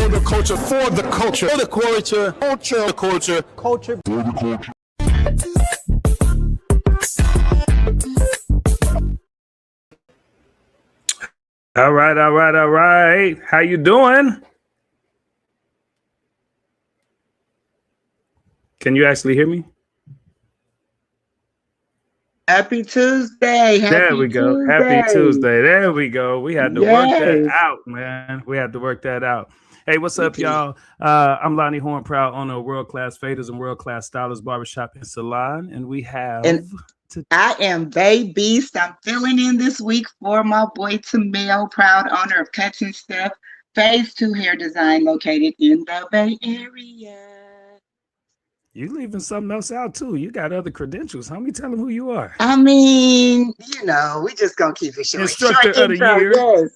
For the culture, for the culture, for the culture, culture. All right. How you doing? Can you actually hear me? Happy Tuesday. There we go. Happy Tuesday. There we go. We had to work that out, man. We had to work that out. Hey, what's up, y'all? I'm Lonnie Horn, proud owner of World Class Faders and World Class Stylist Barbershop and Salon. And we have... I am Bay Beast. I'm filling in this week for my boy Tamil, proud owner of Cuts and Stuff, Phase 2 Hair Design, located in the Bay Area. You leaving something else out too. You got other credentials. How me tell them who you are? I mean, we just gonna keep it short. Instructor of the year. Yes.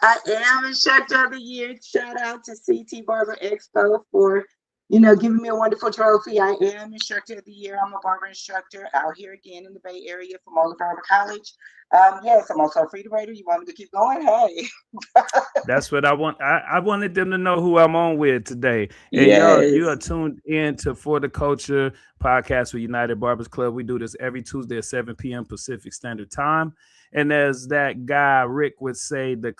I am Instructor of the Year. Shout out to CT Barber Expo for giving me a wonderful trophy. I am Instructor of the Year. I'm a barber instructor out here again in the Bay Area from Moeller Barber College. Yes, I'm also a free writer. You want me to keep going? Hey. That's what I want. I wanted them to know who I'm on with today. And yes. You are tuned in to For the Culture podcast with United Barbers Club. We do this every Tuesday at 7 p.m. Pacific Standard Time. And as that guy Rick would say, the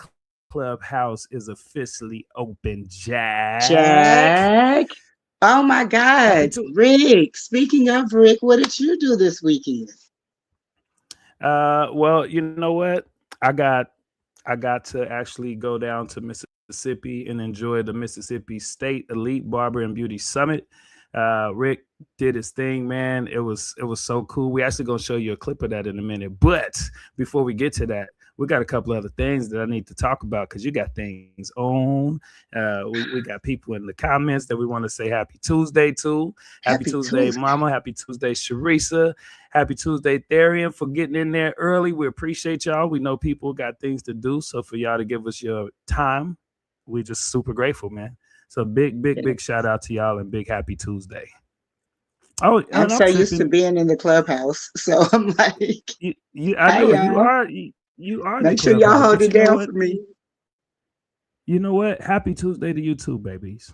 clubhouse is officially open, Jack. Oh my God, Rick. Speaking of Rick, what did you do this weekend? Well, you know what? I got to actually go down to Mississippi and enjoy the Mississippi State Elite Barber and Beauty Summit. Rick did his thing, man. It was so cool. We actually gonna show you a clip of that in a minute. But before we get to that, we got a couple other things that I need to talk about because you got things on. We got people in the comments that we want to say Happy Tuesday to. Happy Tuesday, Mama. Happy Tuesday, Sharisa. Happy Tuesday, Therian, for getting in there early. We appreciate y'all. We know people got things to do. So for y'all to give us your time, we just super grateful, man. So big shout out to y'all and big happy Tuesday. Oh, I'm so used to being in the clubhouse. So I'm like, I know you are. Make sure y'all hold it down for me. You know what? Happy Tuesday to you too, babies.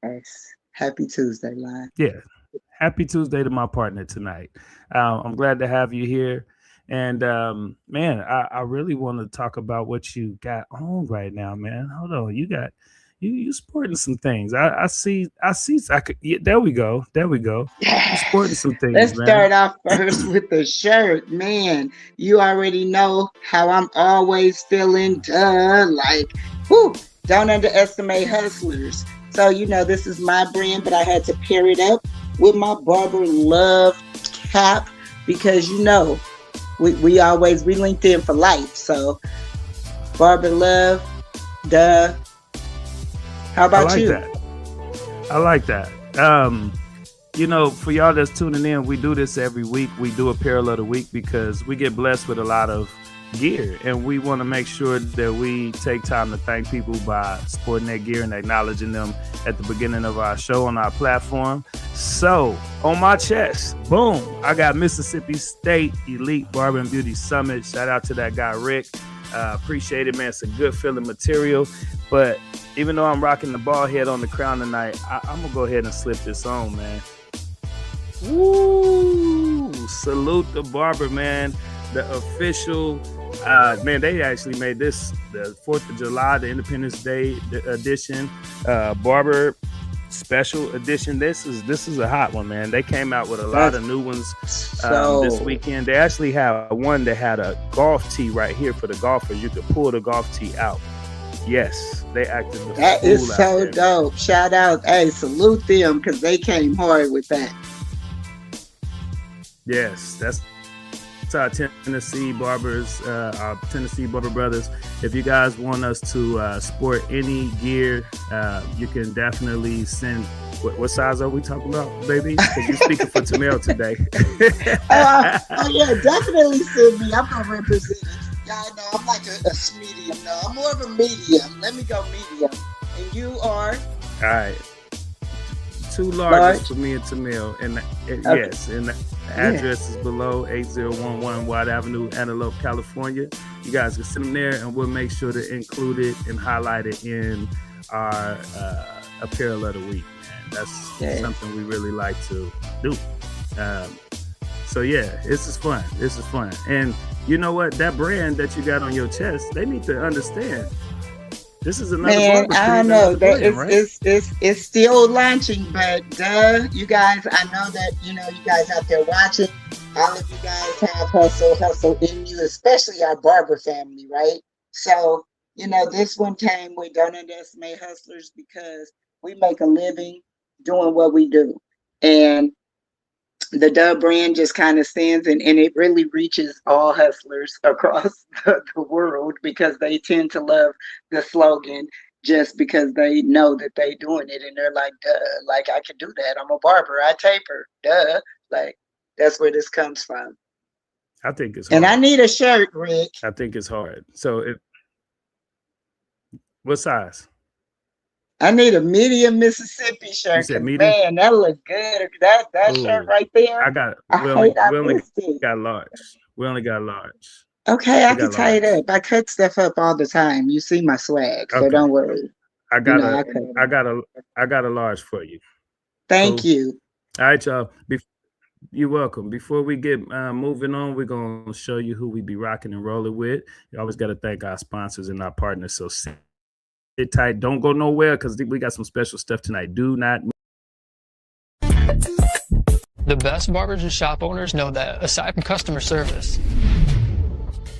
Yes. Happy Tuesday, Lon. Yeah. Happy Tuesday to my partner tonight. I'm glad to have you here. And man, I really want to talk about what you got on right now, man. Hold on. You sporting some things. I see. There we go. You sporting some things. Let's start off first with the shirt, man. You already know how I'm always feeling. Don't underestimate hustlers. So this is my brand, but I had to pair it up with my Barber Love cap because we linked in for life. So Barber Love, duh. How about you? I like that. For y'all that's tuning in, we do this every week. We do a Apparel of the Week because we get blessed with a lot of gear, and we want to make sure that we take time to thank people by supporting their gear and acknowledging them at the beginning of our show on our platform. So on my chest, boom, I got Mississippi State Elite Barber and Beauty Summit. Shout out to that guy, Rick. Appreciate it, man. It's a good feeling material. But even though I'm rocking the ball head on the crown tonight, I'm going to go ahead and slip this on, man. Woo! Salute the Barber, man. The official, man, they actually made this the 4th of July, the Independence Day edition, Barber special edition. This is a hot one, man. They came out with a lot of new ones this weekend. They actually have one that had a golf tee right here for the golfer. You could pull the golf tee out. Yes, they acted the that is so dope. Shout out, hey, salute them because they came hard with that. Yes, that's our Tennessee Barbers, our Tennessee Barber brothers. If you guys want us to sport any gear, you can definitely send. What size are we talking about, baby? Because you're speaking for Tamil today. Yeah, definitely send me. I'm gonna represent. Y'all know I'm like a medium. No, I'm more of a medium. Let me go medium. And you are? All right. 2 largest for me and Tamil. And yes, and the address is below 8011 Wide Avenue, Antelope, California. You guys can send them there, and we'll make sure to include it and highlight it in our apparel of the week, man. That's something we really like to do. So yeah, this is fun. And you know what? That brand that you got on your chest, they need to understand. This is another man. I don't know. brand, right? It's still launching, but you guys. I know that you guys out there watching. All of you guys have hustle in you, especially our Barber family, right? So this one came. We don't underestimate hustlers because we make a living doing what we do, and the Dub brand just kind of stands and it really reaches all hustlers across the world because they tend to love the slogan just because they know that they doing it and they're like, duh, like I can do that. I'm a barber. I taper. Duh. Like that's where this comes from. I think it's hard. And I need a shirt, Rick. I think it's hard. So what size? I need a medium Mississippi shirt. You said medium? Man, that look good. That shirt right there. I got it. We only got large. We only got large. Okay, I can tie it up. I cut stuff up all the time. You see my swag, so don't worry. I got a large for you. Thank you. All right, y'all. You're welcome. Before we get moving on, we're gonna show you who we be rocking and rolling with. You always got to thank our sponsors and our partners. So sit tight. Don't go nowhere because we got some special stuff tonight. Do not. The best barbers and shop owners know that aside from customer service,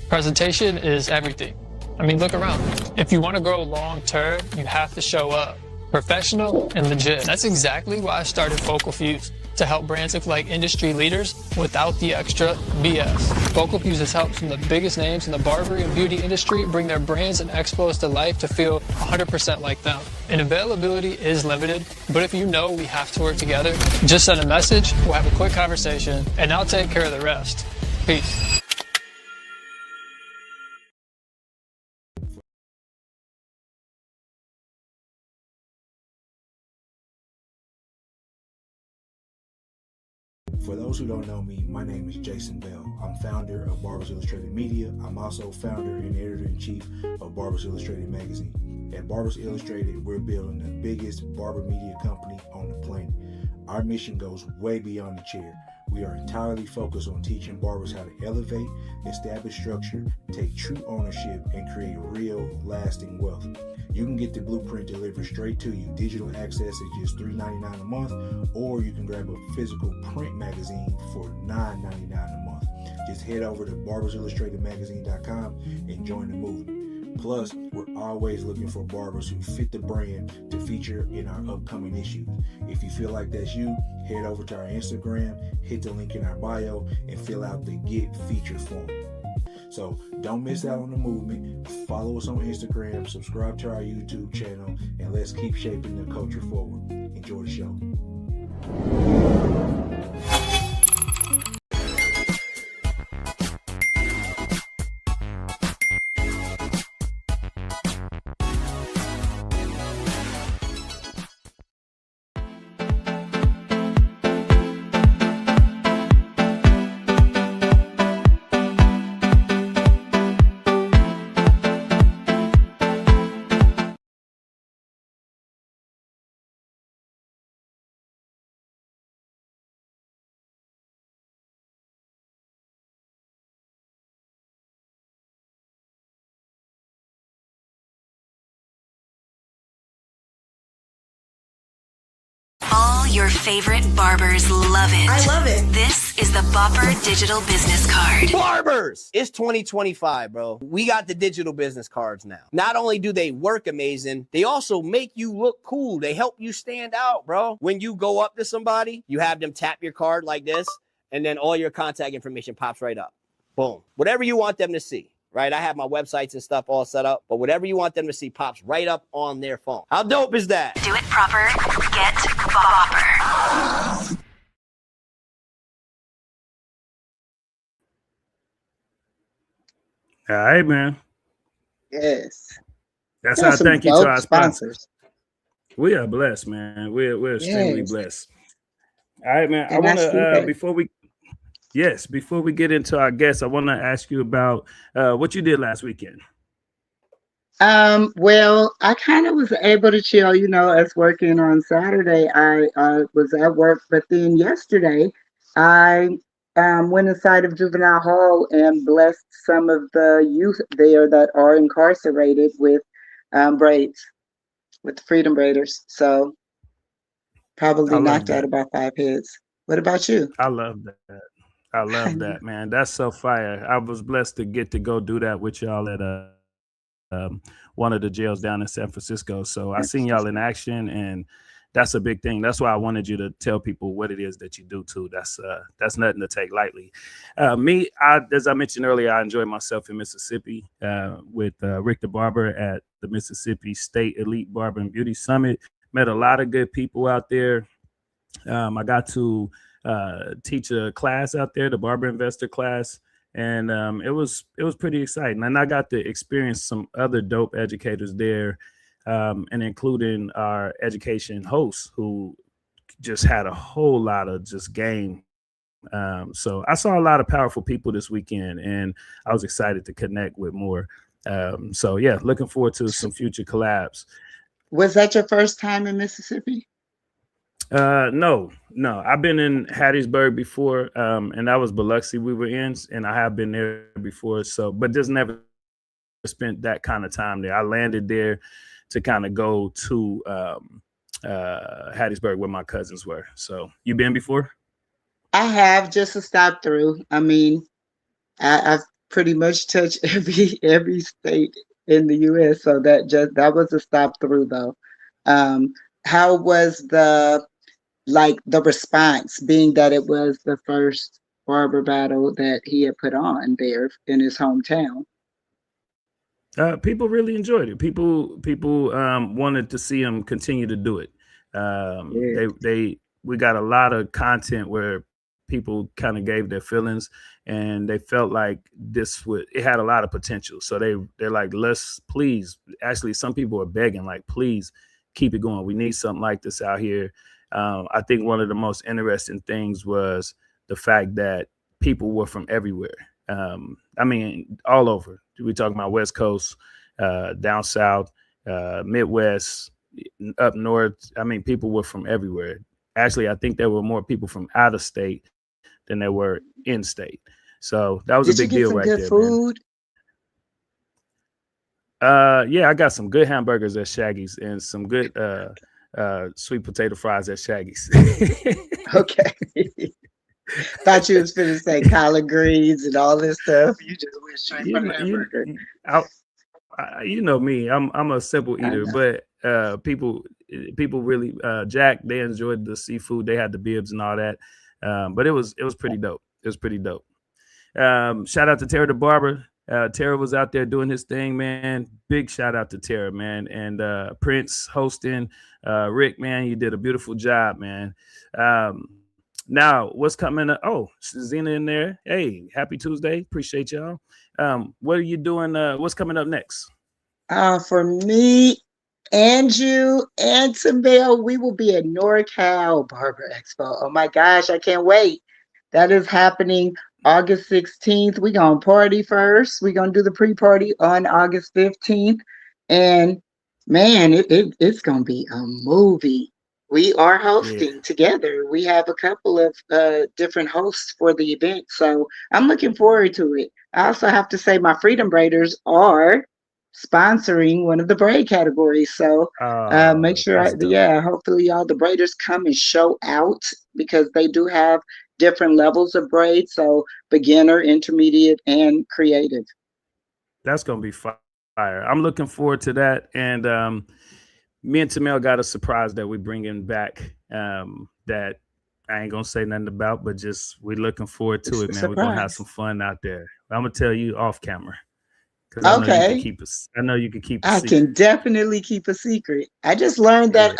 presentation is everything. I mean, look around. If you want to grow long term, you have to show up professional and legit. That's exactly why I started Focal Fuse, to help brands look like industry leaders without the extra BS. Focal Fuse has helped some of the biggest names in the barber and beauty industry bring their brands and expos to life to feel 100% like them. And availability is limited, but if you know we have to work together, just send a message, we'll have a quick conversation, and I'll take care of the rest. Peace. For those who don't know me, my name is Jason Bell. I'm founder of Barbers Illustrated Media. I'm also founder and editor-in-chief of Barbers Illustrated magazine. At Barbers Illustrated, we're building the biggest barber media company on the planet. Our mission goes way beyond the chair. We are entirely focused on teaching barbers how to elevate, establish structure, take true ownership, and create real, lasting wealth. You can get the blueprint delivered straight to you. Digital access is just $3.99 a month, or you can grab a physical print magazine for $9.99 a month. Just head over to barbersillustratedmagazine.com and join the movement. Plus, we're always looking for barbers who fit the brand to feature in our upcoming issues. If you feel like that's you, head over to our Instagram, hit the link in our bio, and fill out the Get Featured form. So don't miss out on the movement. Follow us on Instagram, subscribe to our YouTube channel, and let's keep shaping the culture forward. Enjoy the show. All your favorite barbers love it. I love it. This is the Bopper Digital Business Card. Barbers! It's 2025, bro. We got the digital business cards now. Not only do they work amazing, they also make you look cool. They help you stand out, bro. When you go up to somebody, you have them tap your card like this, and then all your contact information pops right up. Boom. Whatever you want them to see. Right? I have my websites and stuff all set up, but whatever you want them to see pops right up on their phone. How dope is that? Do it proper. Get Bopper. All right, man. Yes. That's our thank you to our sponsors. We are blessed, man. We're extremely blessed. All right, man. I want to before we get into our guests, I want to ask you about what you did last weekend. Well, I kind of was able to chill, as working on Saturday. I was at work, but then yesterday I went inside of juvenile hall and blessed some of the youth there that are incarcerated with braids, with the Freedom Braiders. So I probably love knocked out that. about 5 heads. What about you? I love that. I love that, man. That's so fire. I was blessed to get to go do that with y'all at one of the jails down in San Francisco. So I seen y'all in action, and that's a big thing. That's why I wanted you to tell people what it is that you do too. That's nothing to take lightly. As I mentioned earlier, I enjoyed myself in Mississippi with Rick the Barber at the Mississippi State Elite Barber and Beauty Summit. Met a lot of good people out there. I got to teach a class out there, the Barber Investor class, and it was pretty exciting. And I got to experience some other dope educators there, and including our education host, who just had a whole lot of just game. So I saw a lot of powerful people this weekend, and I was excited to connect with more. So yeah, looking forward to some future collabs. Was that your first time in Mississippi? No. I've been in Hattiesburg before, and that was Biloxi we were in, and I have been there before. So, but just never spent that kind of time there. I landed there to kind of go to Hattiesburg where my cousins were. So, you been before? I have, just a stop through. I mean, I've pretty much touched every state in the U.S. So that was a stop through though. How was the response, being that it was the first barber battle that he had put on there in his hometown? People really enjoyed it. People wanted to see him continue to do it. Yeah. We got a lot of content where people kind of gave their feelings, and they felt like it had a lot of potential. So they're like, let's please. Actually, some people are begging, like, please keep it going. We need something like this out here. I think one of the most interesting things was the fact that people were from everywhere. I mean, all over. We talking about West Coast, down South, Midwest, up North. I mean, people were from everywhere. Actually, I think there were more people from out of state than there were in state. So that was a big deal right there. Did you get some good food? Yeah, I got some good hamburgers at Shaggy's and some good sweet potato fries at Shaggy's. Okay. Thought you was finna say collard greens and all this stuff. You just went straight for the hamburger. You know me. I'm a simple eater, but people really Jack, they enjoyed the seafood. They had the bibs and all that. But it was pretty dope. It was pretty dope. Shout out to Tara the Barber. Tara was out there doing his thing, man. Big shout out to Tara, man. And Prince hosting. Rick, man, you did a beautiful job, man. Now, what's coming up? Oh, Zena in there. Hey, happy Tuesday. Appreciate y'all. What are you doing? What's coming up next? For me and you and Bell, we will be at NorCal Barber Expo. Oh my gosh, I can't wait. That is happening August 16th. We're going to party first. We're going to do the pre-party on August 15th. And man, it's going to be a movie. We are hosting together. We have a couple of different hosts for the event. So I'm looking forward to it. I also have to say my Freedom Braiders are sponsoring one of the braid categories. So make sure, hopefully all the braiders come and show out, because they do have different levels of braid. So beginner, intermediate, and creative. That's going to be fire. I'm looking forward to that. And me and Tamel got a surprise that we bringing back that I ain't going to say nothing about, but just we're looking forward to it, man. We're going to have some fun out there. I'm going to tell you off camera. Okay. I know you can keep I can definitely keep a secret. I just learned that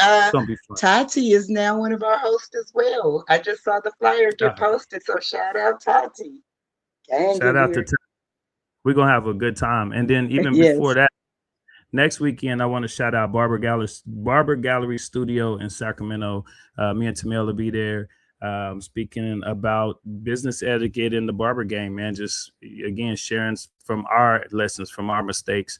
Tati is now one of our hosts as well. I just saw the flyer get posted, so shout out Tati. Shout out to Tati. We're going to have a good time. And then even before that, next weekend, I want to shout out Barber Gallery Studio in Sacramento. Me and Tamel will be there. speaking about business etiquette in the barber game, man. Just again, sharing from our lessons, from our mistakes,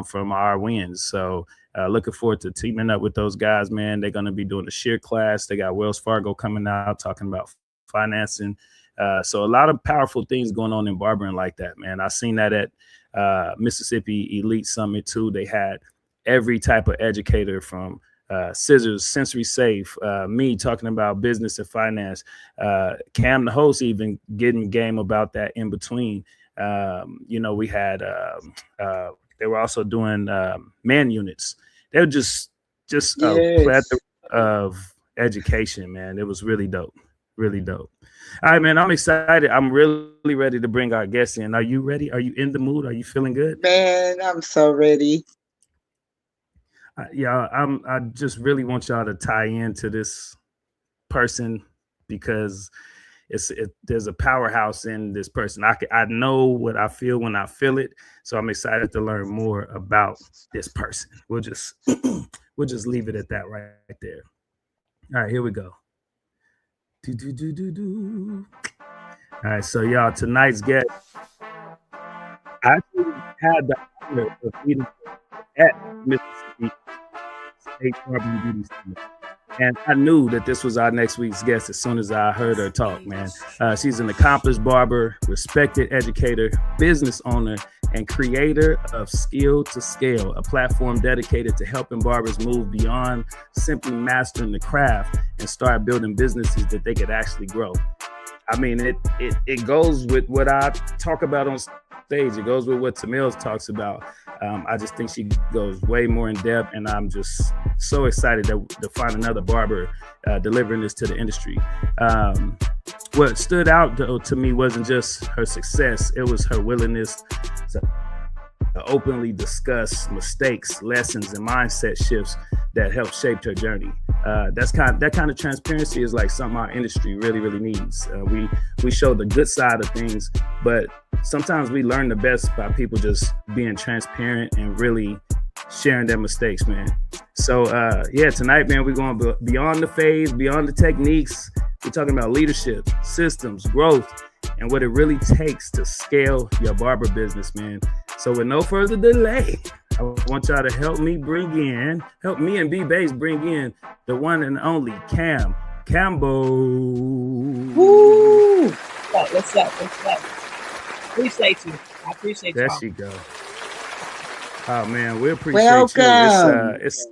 from our wins. So looking forward to teaming up with those guys, man. They're going to be doing a sheer class. They got Wells Fargo coming out talking about financing. So a lot of powerful things going on in barbering like that, man. I seen that at Mississippi Elite Summit too. They had every type of educator from Scissors, Sensory Safe, me talking about business and finance, Cam, the host, even getting game about that in between. We had, they were also doing man units. They were just a plethora of education, man. It was really dope. Really dope. All right, man, I'm excited. I'm really ready to bring our guests in. Are you ready? Are you in the mood? Are you feeling good? Man, I'm so ready. I just really want y'all to tie into this person because there's a powerhouse in this person. I know what I feel when I feel it, so I'm excited to learn more about this person. We'll just leave it at that right there. All right, here we go. All right, so y'all, tonight's guest, I actually had the honor of meeting at Mississippi State Barber and Beauty Summit. And I knew that this was our next week's guest as soon as I heard her talk, man. She's an accomplished barber, respected educator, business owner, and creator of Skill to Scale, a platform dedicated to helping barbers move beyond simply mastering the craft and start building businesses that they could actually grow. I mean, it goes with what I talk about on stage. It goes with what Tamils talks about. I just think she goes way more in depth, and I'm just so excited to find another barber delivering this to the industry. What stood out though to me wasn't just her success; it was her willingness to openly discuss mistakes, lessons, and mindset shifts that helped shape her journey. That kind of transparency is like something our industry really, really needs. We show the good side of things, but sometimes we learn the best by people just being transparent and really sharing their mistakes, man. So tonight, man, we're going beyond the phase, beyond the techniques. We're talking about leadership, systems, growth, and what it really takes to scale your barber business, man. So with no further delay, I want y'all to help me and B-Bass bring in the one and only Cam Campbell. Woo! What's up? Appreciate you. I appreciate you. There she go. Oh man, we appreciate Welcome. you. It's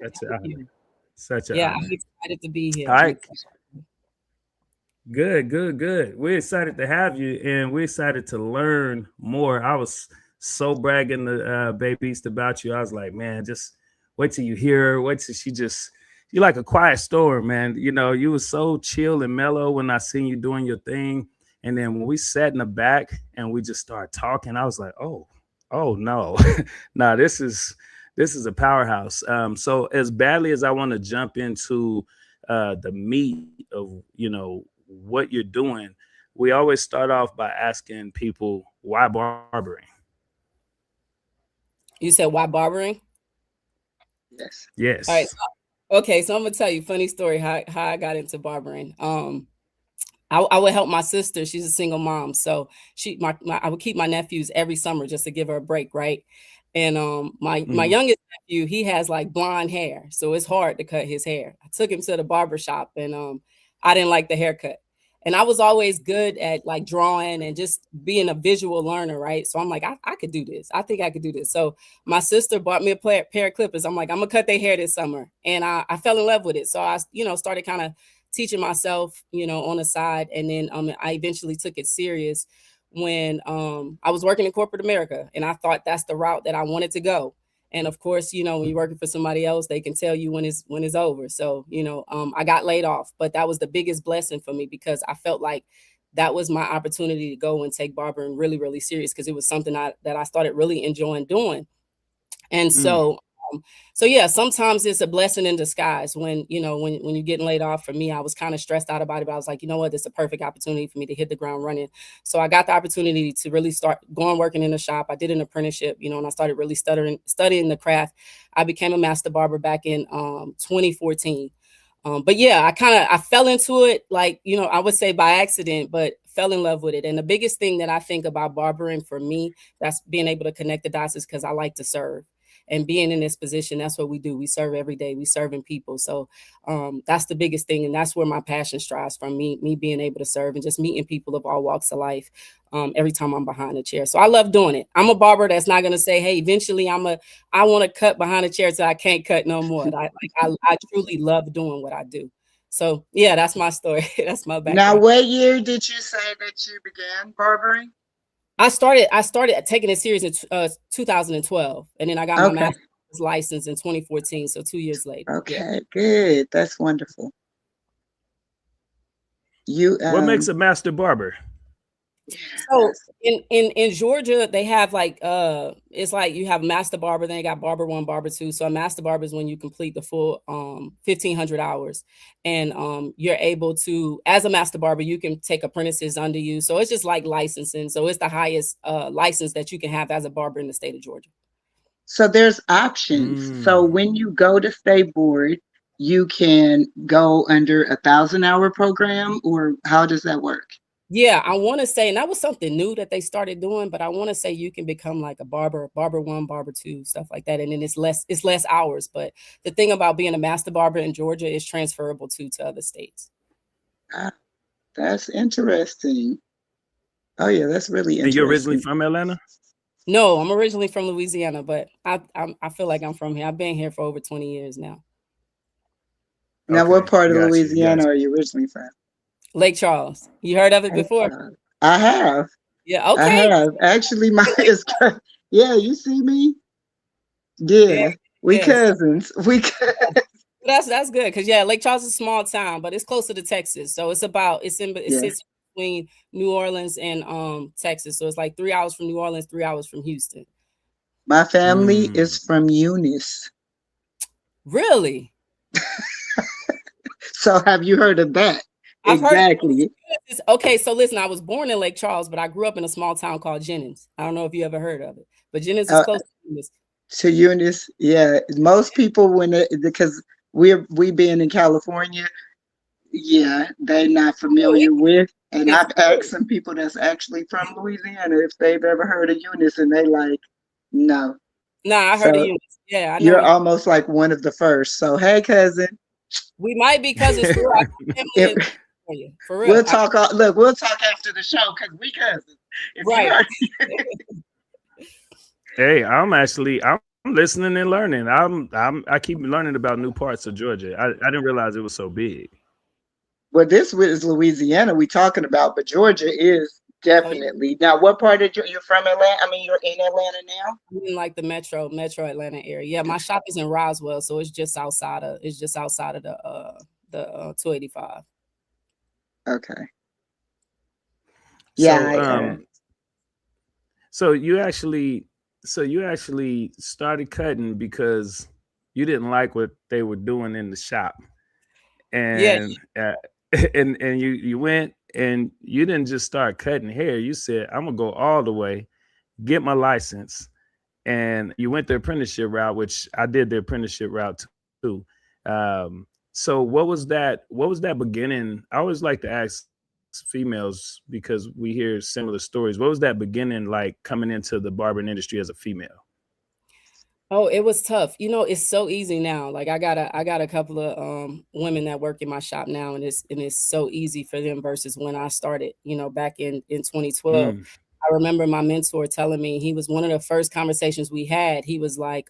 such a yeah, honor. I'm excited to be here. All right. Good. We're excited to have you, and we're excited to learn more. I was so bragging to Baby about you. I was like, man, just wait till you hear her. Wait till you're like a quiet storm, man. You know, you were so chill and mellow when I seen you doing your thing. And then when we sat in the back and we just started talking, I was like, oh no, nah, this is a powerhouse. So as badly as I want to jump into the meat of, what you're doing, we always start off by asking people, why barbering? You said why barbering? Yes. All right. Okay, so I'm gonna tell you a funny story how I got into barbering. I would help my sister. She's a single mom, so I would keep my nephews every summer just to give her a break, right? And my youngest nephew, he has like blonde hair, so it's hard to cut his hair. I took him to the barber shop, and I didn't like the haircut. And I was always good at like drawing and just being a visual learner, right? So I'm like, I could do this. I think I could do this. So my sister bought me a pair of clippers. I'm like, I'm gonna cut their hair this summer, and I fell in love with it. So I, started kind of teaching myself, on the side, and then I eventually took it serious when I was working in corporate America, and I thought that's the route that I wanted to go. And of course, when you're working for somebody else, they can tell you when it's over. So, I got laid off, but that was the biggest blessing for me because I felt like that was my opportunity to go and take barbering really, really serious because it was something that I started really enjoying doing. And so yeah, sometimes it's a blessing in disguise when you're getting laid off. For me, I was kind of stressed out about it, but I was like, you know what, this is a perfect opportunity for me to hit the ground running. So I got the opportunity to really start working in the shop. I did an apprenticeship, and I started really studying the craft. I became a master barber back in 2014. But yeah, I fell into it, like, you know, I would say by accident, but fell in love with it. And the biggest thing that I think about barbering for me, that's being able to connect the dots, is because I like to serve. And being in this position, that's what we do. We serve every day. We serving people. So that's the biggest thing. And that's where my passion strives from, me being able to serve and just meeting people of all walks of life every time I'm behind a chair. So I love doing it. I'm a barber that's not going to say, hey, eventually I want to cut behind a chair so I can't cut no more. I truly love doing what I do. So yeah, that's my story. That's my background. Now, what year did you say that you began barbering? I started taking it serious in 2012, and then I got my master's license in 2014. So 2 years later. Okay, good. That's wonderful. What makes a master barber? So in Georgia, they have like it's like you have master barber, then you got barber 1, barber 2. So a master barber is when you complete the full 1,500 hours, and you're able to, as a master barber, you can take apprentices under you. So it's just like licensing. So it's the highest license that you can have as a barber in the state of Georgia. So there's options. So when you go to state board, you can go under 1,000-hour program, or how does that work? Yeah, I want to say, and that was something new that they started doing, but I want to say you can become like a barber 1, barber 2, stuff like that. And then it's less hours. But the thing about being a master barber in Georgia is transferable to other states. That's interesting. Oh yeah, that's really interesting. And you're originally from Atlanta? No, I'm originally from Louisiana, but I feel like I'm from here. I've been here for over 20 years now. Now, what part of Louisiana are you originally from? Lake Charles. You heard of it before? I have. Yeah, okay. I have. Actually, yeah, you see me? Yeah, we cousins. We cousins. That's good, because yeah, Lake Charles is a small town, but it's closer to Texas. So it sits between New Orleans and Texas. So it's like 3 hours from New Orleans, 3 hours from Houston. My family is from Eunice. Really? So have you heard of that? Exactly. Okay, so listen, I was born in Lake Charles, but I grew up in a small town called Jennings. I don't know if you ever heard of it, but Jennings is close to Eunice. To Eunice, yeah. Most people, because we being in California, yeah, they're not familiar with. And I've asked some people that's actually from Louisiana if they've ever heard of Eunice, and they like, no. Nah, I heard of Eunice. Yeah, I know. You're almost like one of the first. So hey, cousin. We might be cousins too. For real. We'll talk. We'll talk after the show because we cousins. Right. Hey, I'm listening and learning. I keep learning about new parts of Georgia. I didn't realize it was so big. Well, this is Louisiana we talking about, but Georgia is definitely. Now, what part of you're from Atlanta? I mean, you're in Atlanta now? I'm in like the metro Atlanta area. Yeah, my shop is in Roswell, so it's just outside of the 285. Okay. Yeah. So you actually started cutting because you didn't like what they were doing in the shop, and and you went and you didn't just start cutting hair. You said, I'm gonna go all the way, get my license, and you went the apprenticeship route, which I did the apprenticeship route too. So what was that beginning? I always like to ask females because we hear similar stories. What was that beginning like coming into the barbering industry as a female? Oh, it was tough. You know, it's so easy now. Like I got a couple of women that work in my shop now, and it's so easy for them versus when I started, you know, back in 2012. I remember my mentor telling me, he was one of the first conversations we had. He was like,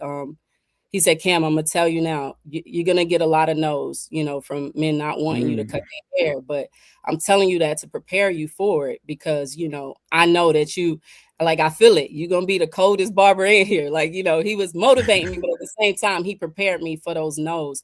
he said, Cam, I'm gonna tell you now, you're gonna get a lot of no's, you know, from men not wanting you to cut their hair. But I'm telling you that to prepare you for it, because, you know, I know that I feel it. You're gonna be the coldest barber in here. Like, you know, he was motivating me, but at the same time, he prepared me for those no's.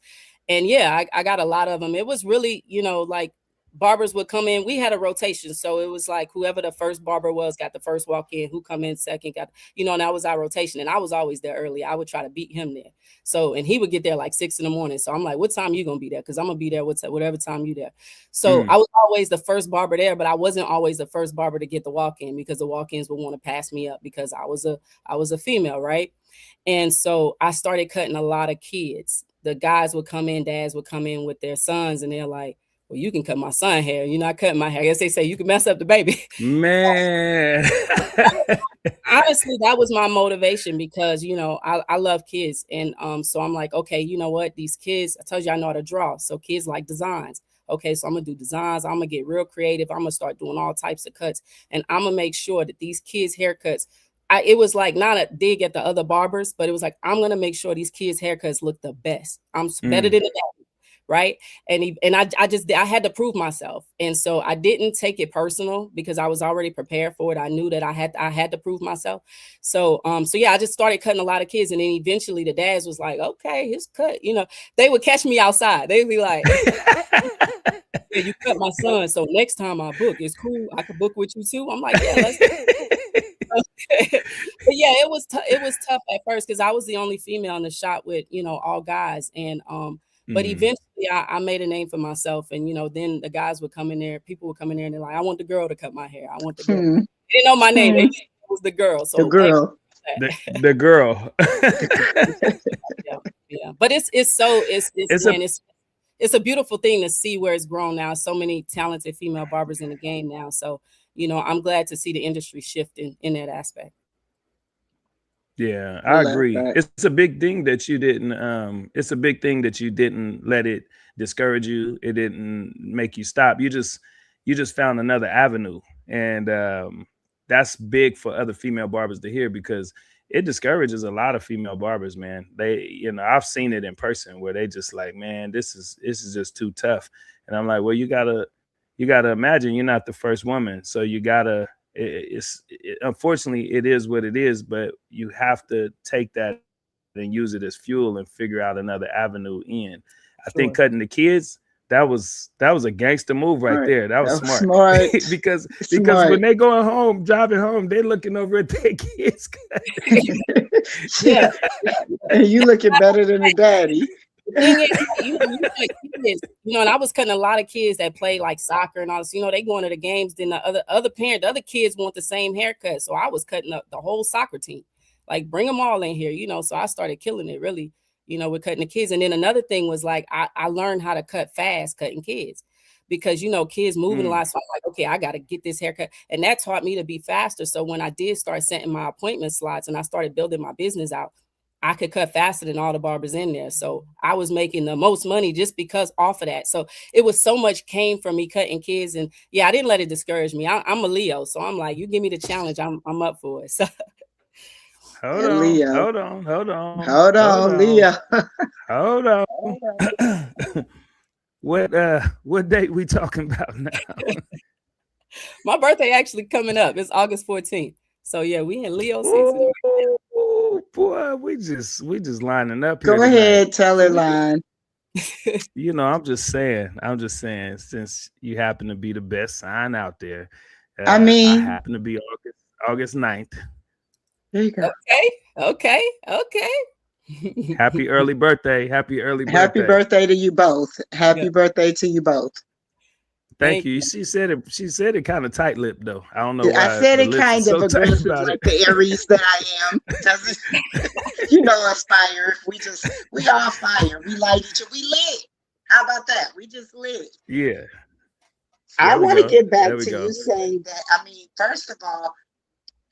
And yeah, I got a lot of them. It was really, you know, like barbers would come in. We had a rotation. So it was like whoever the first barber was got the first walk in, who come in second got, you know, and that was our rotation. And I was always there early. I would try to beat him there. So, and he would get there like 6 a.m. So I'm like, what time you going to be there? Cause I'm going to be there whatever time you there. So I was always the first barber there, but I wasn't always the first barber to get the walk in, because the walk-ins would want to pass me up because I was a female. Right. And so I started cutting a lot of kids. the guys would come in, dads would come in with their sons, and they're like, well, you can cut my son hair. You're not cutting my hair. I guess they say you can mess up the baby. Man. Honestly, that was my motivation because, you know, I love kids. And so I'm like, okay, you know what? These kids, I told you I know how to draw. So kids like designs. Okay, so I'm gonna do designs. I'm gonna get real creative. I'm gonna start doing all types of cuts. And I'm gonna make sure that these kids' haircuts, it was like not a dig at the other barbers, but it was like, I'm gonna make sure these kids' haircuts look the best. I'm better than the daddy, right? And I had to prove myself. And so I didn't take it personal because I was already prepared for it. I knew that I had to prove myself. So yeah, I just started cutting a lot of kids. And then eventually the dads was like, okay, his cut, you know, they would catch me outside. They'd be like, yeah, you cut my son. So next time I book, it's cool. I could book with you too. I'm like, yeah, let's but yeah, it was tough at first because I was the only female in the shop with, you know, all guys. And but eventually I made a name for myself. And, you know, then the guys would come in there, people would come in there and they're like, I want the girl to cut my hair. I want the girl. They didn't know my name. They just, it was the girl. So the girl. The girl. Yeah. But it's a beautiful thing to see where it's grown now. So many talented female barbers in the game now. So, you know, I'm glad to see the industry shifting in that aspect. Yeah, I agree. It's a big thing that you didn't let it discourage you. It didn't make you stop. You just found another avenue. And that's big for other female barbers to hear because it discourages a lot of female barbers, man. They, you know, I've seen it in person where they just like, man, this is just too tough. And I'm like, well, you gotta imagine you're not the first woman. So you gotta, unfortunately it is what it is, but you have to take that and use it as fuel and figure out another avenue in. I think cutting the kids, that was a gangster move right there. That was smart. because when they going home, driving home, they're looking over at their kids. Yeah. And you looking better than the daddy. The thing is, you know, and I was cutting a lot of kids that play like soccer and all this, you know, they going to the games, then the other kids want the same haircut. So I was cutting up the whole soccer team, like bring them all in here, you know, so I started killing it really, you know, with cutting the kids. And then another thing was like, I learned how to cut fast cutting kids because, you know, kids moving a lot. So I'm like, okay, I got to get this haircut. And that taught me to be faster. So when I did start setting my appointment slots and I started building my business out, I could cut faster than all the barbers in there. So I was making the most money just because off of that. So it was so much came from me cutting kids. And yeah, I didn't let it discourage me. I'm a Leo. So I'm like, you give me the challenge. I'm up for it. So Hold on, Leo. Hold on, Leo. Hold on. What date we talking about now? My birthday actually coming up. It's August 14th. So yeah, we in Leo season. Oh boy, we just lining up here. Go ahead, tell her line. You know, I'm just saying, since you happen to be the best sign out there, I happen to be August 9th. There you go. Okay. Happy early birthday. Happy birthday to you both. Happy birthday to you both. Thank you. She said it kind of tight-lipped though. I don't know why. I said it kind of aggressive, like the Aries that I am. Doesn't you know us fire? We all fire. We light each other. We lit. How about that? We just lit. Yeah. I want to get back to you saying that. I mean, first of all,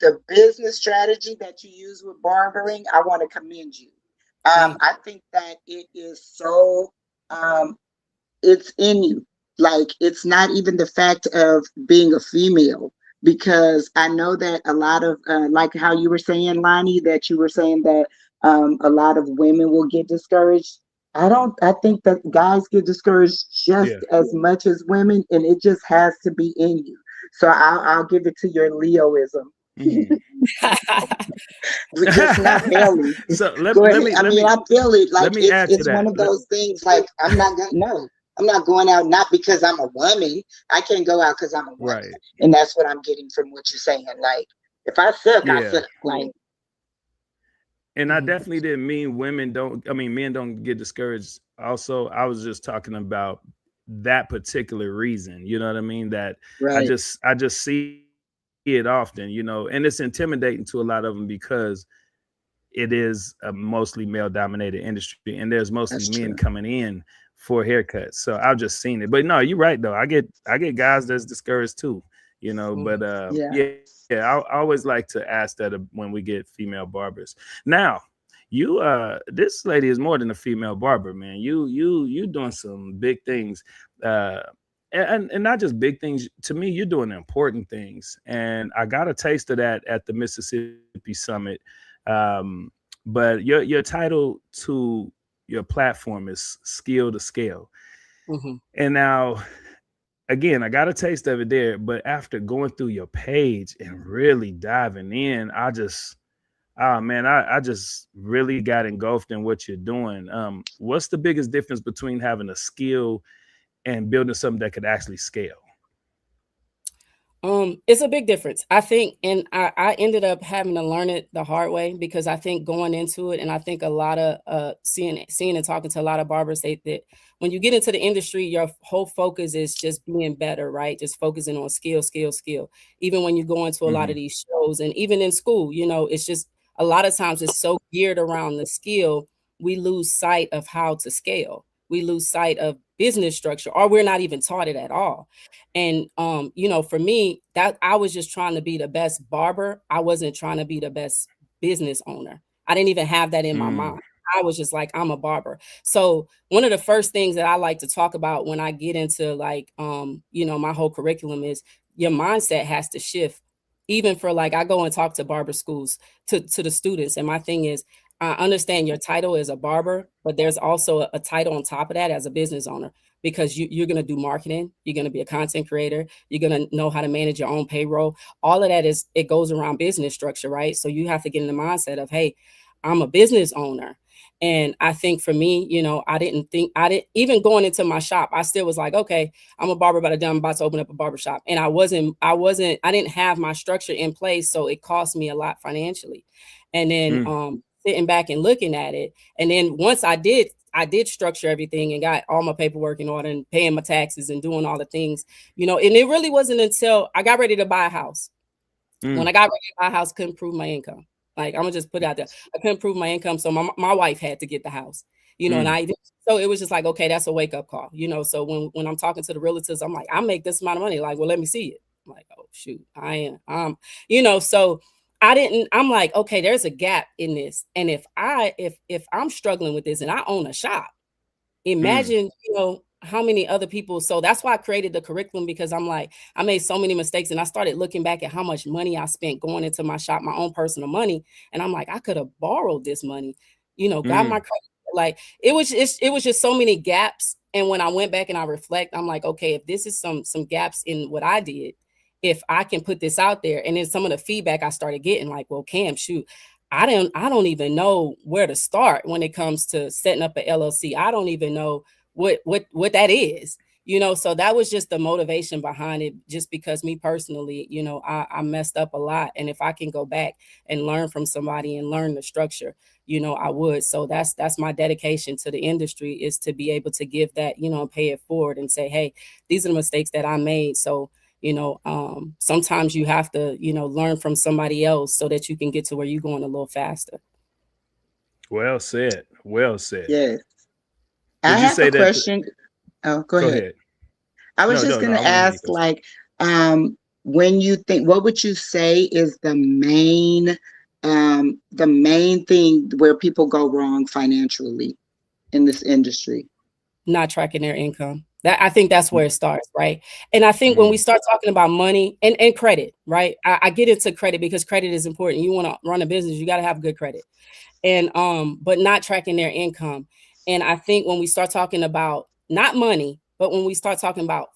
the business strategy that you use with barbering, I want to commend you. I think that it is so it's in you. Like, it's not even the fact of being a female, because I know that a lot of, like how you were saying, Lonnie, that you were saying that a lot of women will get discouraged. I think that guys get discouraged just as much as women, and it just has to be in you. So I'll give it to your Leoism. We're just not barely. So I feel it. Like, it's one of those things, like, I'm not going out not because I'm a woman. I can't go out because I'm a woman. Right. And that's what I'm getting from what you're saying. Like, if I suck, I suck. Like, and I definitely didn't mean men don't get discouraged. Also, I was just talking about that particular reason. You know what I mean? That I just see it often, you know, and it's intimidating to a lot of them because it is a mostly male dominated industry, and there's mostly That's men true. coming in for haircuts. So I've just seen it. But no, you're right though. I get guys that's discouraged too, but Yeah. I always like to ask that when we get female barbers. Now, you this lady is more than a female barber, man. You doing some big things. And not just big things. To me, you're doing important things. And I got a taste of that at the Mississippi Summit. But your title to your platform is Skill to Scale. Mhm. And now, again, I got a taste of it there. But after going through your page and really diving in, I just really got engulfed in what you're doing. What's the biggest difference between having a skill and building something that could actually scale? It's a big difference, I think, and I ended up having to learn it the hard way, because I think going into it, and I think a lot of seeing and talking to a lot of barbers say that when you get into the industry, your whole focus is just being better, right? Just focusing on skill, skill, skill. Even when you go into a lot of these shows, and even in school, it's just a lot of times it's so geared around the skill, we lose sight of how to scale. We lose sight of business structure, or we're not even taught it at all. And for me, that I was just trying to be the best barber. I wasn't trying to be the best business owner. I didn't even have that in my mind. I was just like, I'm a barber. So one of the first things that I like to talk about when I get into my whole curriculum is your mindset has to shift. Even for I go and talk to barber schools to the students. And my thing is, I understand your title is a barber, but there's also a title on top of that as a business owner, because you're going to do marketing. You're going to be a content creator. You're going to know how to manage your own payroll. All of that it goes around business structure, right? So you have to get in the mindset of, hey, I'm a business owner. And I think for me, I didn't even going into my shop, I still was like, okay, I'm a barber, but I'm about to open up a barber shop. And I didn't have my structure in place. So it cost me a lot financially. And then, sitting back and looking at it. And then once I did structure everything and got all my paperwork in order and paying my taxes and doing all the things, and it really wasn't until I got ready to buy a house. When I got ready to buy a house, couldn't prove my income. I'm gonna just put it out there. I couldn't prove my income. So my wife had to get the house, and so it was just like, okay, that's a wake up call, So when I'm talking to the realtors, I'm like, I make this amount of money. Like, well, let me see it. I'm like, oh shoot, I am. So I'm like, okay, there's a gap in this. And if I'm struggling with this and I own a shop, imagine, how many other people. So that's why I created the curriculum, because I'm like, I made so many mistakes, and I started looking back at how much money I spent going into my shop, my own personal money. And I'm like, I could have borrowed this money, got my credit. It was just so many gaps. And when I went back and I reflect, I'm like, okay, if this is some gaps in what I did, if I can put this out there. And then some of the feedback I started getting, like, well, Cam, shoot, I don't even know where to start when it comes to setting up an LLC. I don't even know what that is, so that was just the motivation behind it, just because me personally, I messed up a lot. And if I can go back and learn from somebody and learn the structure, I would. So that's my dedication to the industry, is to be able to give that, pay it forward and say, hey, these are the mistakes that I made. So sometimes you have to, learn from somebody else so that you can get to where you're going a little faster. Well said. Well said. Yes. Would I you have say a that question. Oh, go ahead. I was just going to ask, when you think, what would you say is the main thing where people go wrong financially in this industry? Not tracking their income. I think that's where it starts, right? And I think when we start talking about money and credit, right? I get into credit because credit is important. You want to run a business, you got to have good credit. And but not tracking their income. And I think when we start talking about not money, but when we start talking about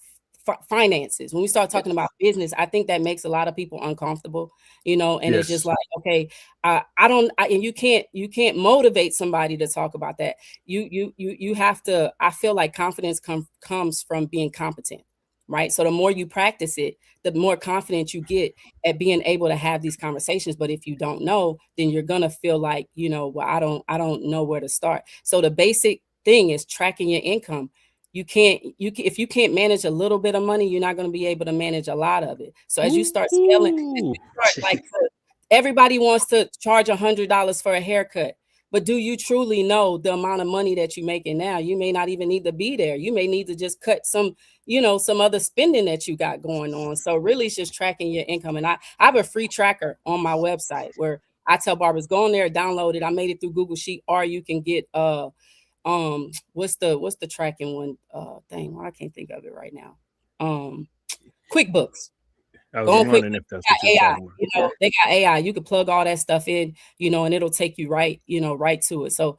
finances, when we start talking about business, I think that makes a lot of people uncomfortable, and it's just like, okay, and you can't motivate somebody to talk about that. You have to, I feel like confidence comes from being competent, right? So the more you practice it, the more confident you get at being able to have these conversations. But if you don't know, then you're going to feel like, well, I don't know where to start. So the basic thing is tracking your income. If you can't manage a little bit of money, you're not going to be able to manage a lot of it. So as you start scaling, everybody wants to charge $100 for a haircut. But do you truly know the amount of money that you're making now? You may not even need to be there. You may need to just cut some, some other spending that you got going on. So really it's just tracking your income. And I have a free tracker on my website where I tell barbers, go on there, download it. I made it through Google Sheet, or you can get what's the tracking one thing? Well, I can't think of it right now. QuickBooks. I was wondering if that's what you're talking about. They got AI. You can plug all that stuff in, and it'll take you right to it. So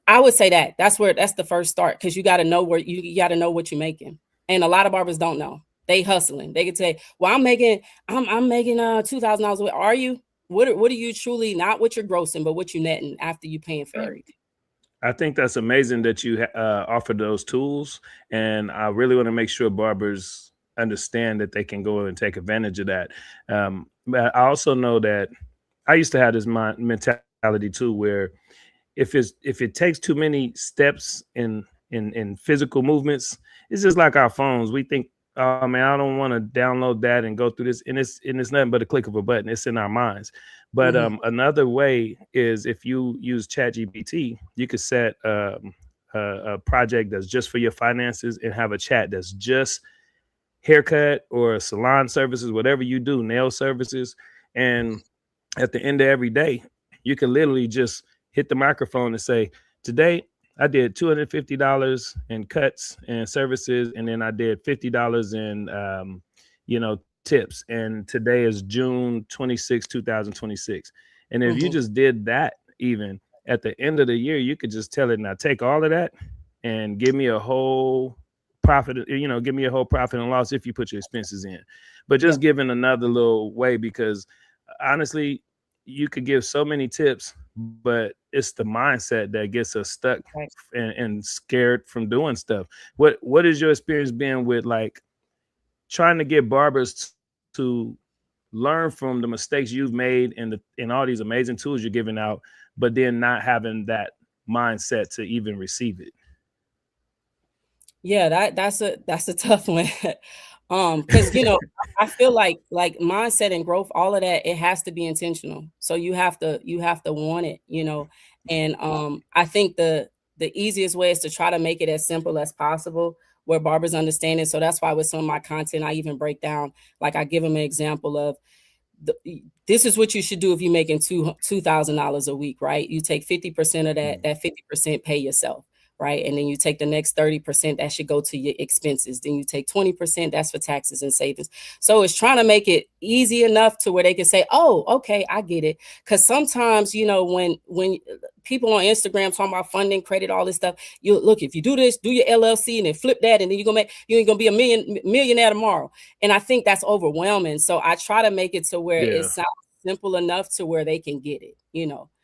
I would say that's the first start, because you got to know what you're making. And a lot of barbers don't know. They hustling. They could say, well, I'm making $2,000 a week. Are you? What are you truly, not what you're grossing, but what you netting after you paying for everything? I think that's amazing that you offer those tools. And I really want to make sure barbers understand that they can go and take advantage of that. But I also know that I used to have this mentality too, where if it takes too many steps in physical movements, it's just like our phones. We think, oh man, I don't want to download that and go through this, and it's nothing but a click of a button. It's in our minds. But another way is, if you use ChatGPT, you could set a project that's just for your finances and have a chat that's just haircut or salon services, whatever you do, nail services. And at the end of every day, you can literally just hit the microphone and say, today I did $250 in cuts and services, and then I did $50 in tips. And today is June 26, 2026. And if you just did that, even at the end of the year, you could just tell it, now take all of that and give me a whole profit, give me a whole profit and loss if you put your expenses in. But just giving another little way, because honestly, you could give so many tips, but it's the mindset that gets us stuck and scared from doing stuff. What is your experience been with, like, trying to get barbers to learn from the mistakes you've made and all these amazing tools you're giving out, but then not having that mindset to even receive it? Yeah, that's a tough one. Because I feel like mindset and growth, all of that, it has to be intentional. So you have to want it, and I think the easiest way is to try to make it as simple as possible, where barbers understand it. So that's why with some of my content, I even break down, like I give them an example of this is what you should do if you're making $2,000 a week, right? You take 50% of that 50% pay yourself. Right. And then you take the next 30% that should go to your expenses. Then you take 20%, that's for taxes and savings. So it's trying to make it easy enough to where they can say, oh, okay, I get it. Because sometimes, when people on Instagram talking about funding, credit, all this stuff, you look, if you do this, do your LLC and then flip that, and then you ain't gonna be a millionaire tomorrow. And I think that's overwhelming. So I try to make it to where it sounds simple enough to where they can get it,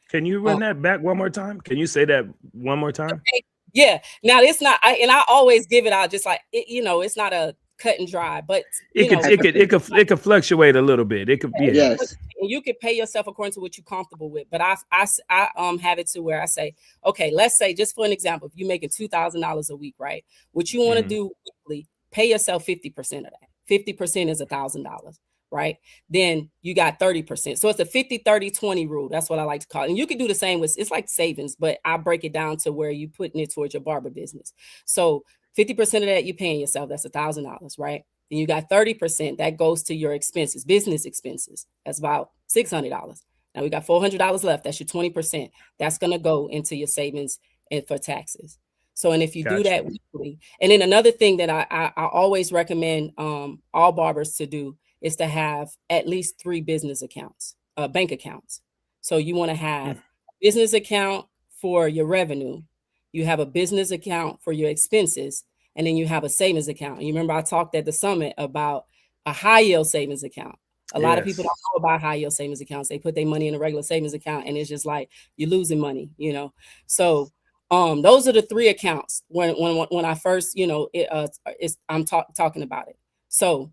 Can you run that back one more time? Can you say that one more time? Okay. Yeah. Now it's not, I always give it out just like it's not a cut and dry, but it could fluctuate a little bit. It could be yes. And you could pay yourself according to what you're comfortable with. But I have it to where I say, okay, let's say, just for an example, if you're making $2,000 a week, right? What you want to do weekly, pay yourself 50% of that. 50% is $1,000. Right? Then you got 30%. So it's a 50-30-20 rule. That's what I like to call it. And you can do the same with, it's like savings, but I break it down to where you putting it towards your barber business. So 50% of that you're paying yourself, that's $1,000, right? Then you got 30% that goes to your expenses, business expenses. That's about $600. Now we got $400 left. That's your 20%. That's going to go into your savings and for taxes. So, and if you do that weekly, and then another thing that I always recommend all barbers to do is to have at least 3 business accounts, bank accounts. So you want to have a business account for your revenue, you have a business account for your expenses, and then you have a savings account. And you remember I talked at the summit about a high yield savings account. A lot of people don't know about high yield savings accounts. They put their money in a regular savings account, and it's just like you're losing money, So those are the 3 accounts when I first, I'm talking about it. So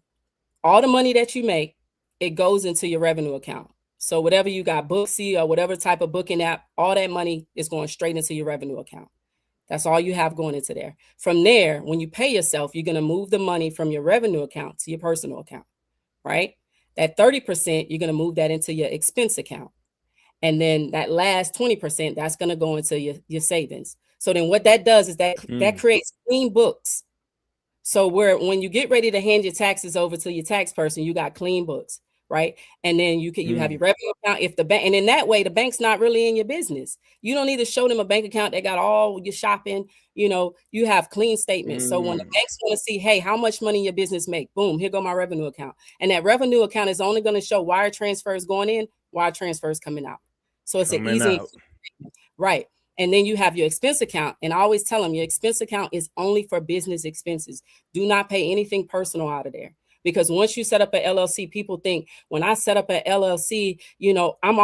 all the money that you make, it goes into your revenue account. So whatever you got, Booksy or whatever type of booking app, all that money is going straight into your revenue account. That's all you have going into there. From there, when you pay yourself, you're going to move the money from your revenue account to your personal account, right? That 30%, you're going to move that into your expense account. And then that last 20%, that's going to go into your savings. So then what that does is that creates clean books. So when you get ready to hand your taxes over to your tax person, you got clean books, right? And then you have your revenue account. If the bank, and in that way, the bank's not really in your business. You don't need to show them a bank account that got all your shopping. You have clean statements. So when the banks want to see, hey, how much money your business make? Boom, here go my revenue account. And that revenue account is only going to show wire transfers going in, wire transfers coming out. So it's an easy, right? And then you have your expense account. And I always tell them your expense account is only for business expenses. Do not pay anything personal out of there. Because once you set up an LLC, people think when I set up an LLC, I'm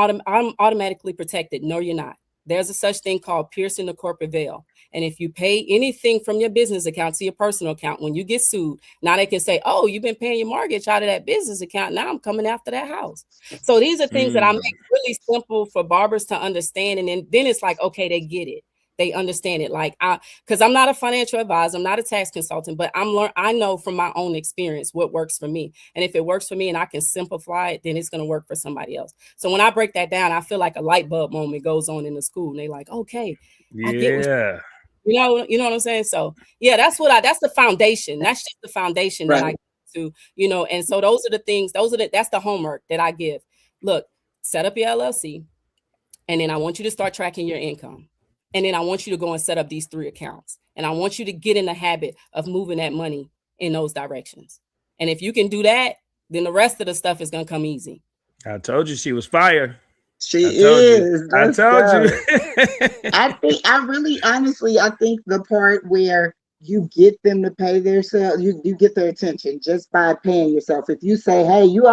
automatically protected. No, you're not. There's a such thing called piercing the corporate veil. And if you pay anything from your business account to your personal account, when you get sued, now they can say, oh, you've been paying your mortgage out of that business account. Now I'm coming after that house. So these are things that I make really simple for barbers to understand. And then it's like, okay, they get it. They understand it. Like, because I'm not a financial advisor, I'm not a tax consultant, but I know from my own experience what works for me. And if it works for me and I can simplify it, then it's going to work for somebody else. So when I break that down, I feel like a light bulb moment goes on in the school. And they like, okay, I get what you know what I'm saying? So yeah, that's the foundation. That's just the foundation that I get to, and so those are the things, that's the homework that I give. Look, set up your LLC, and then I want you to start tracking your income. And then I want you to go and set up these 3 accounts. And I want you to get in the habit of moving that money in those directions. And if you can do that, then the rest of the stuff is going to come easy. I told you she was fire. She is. I told you. I think the part where you get them to pay themselves, you get their attention just by paying yourself. If you say, hey, here you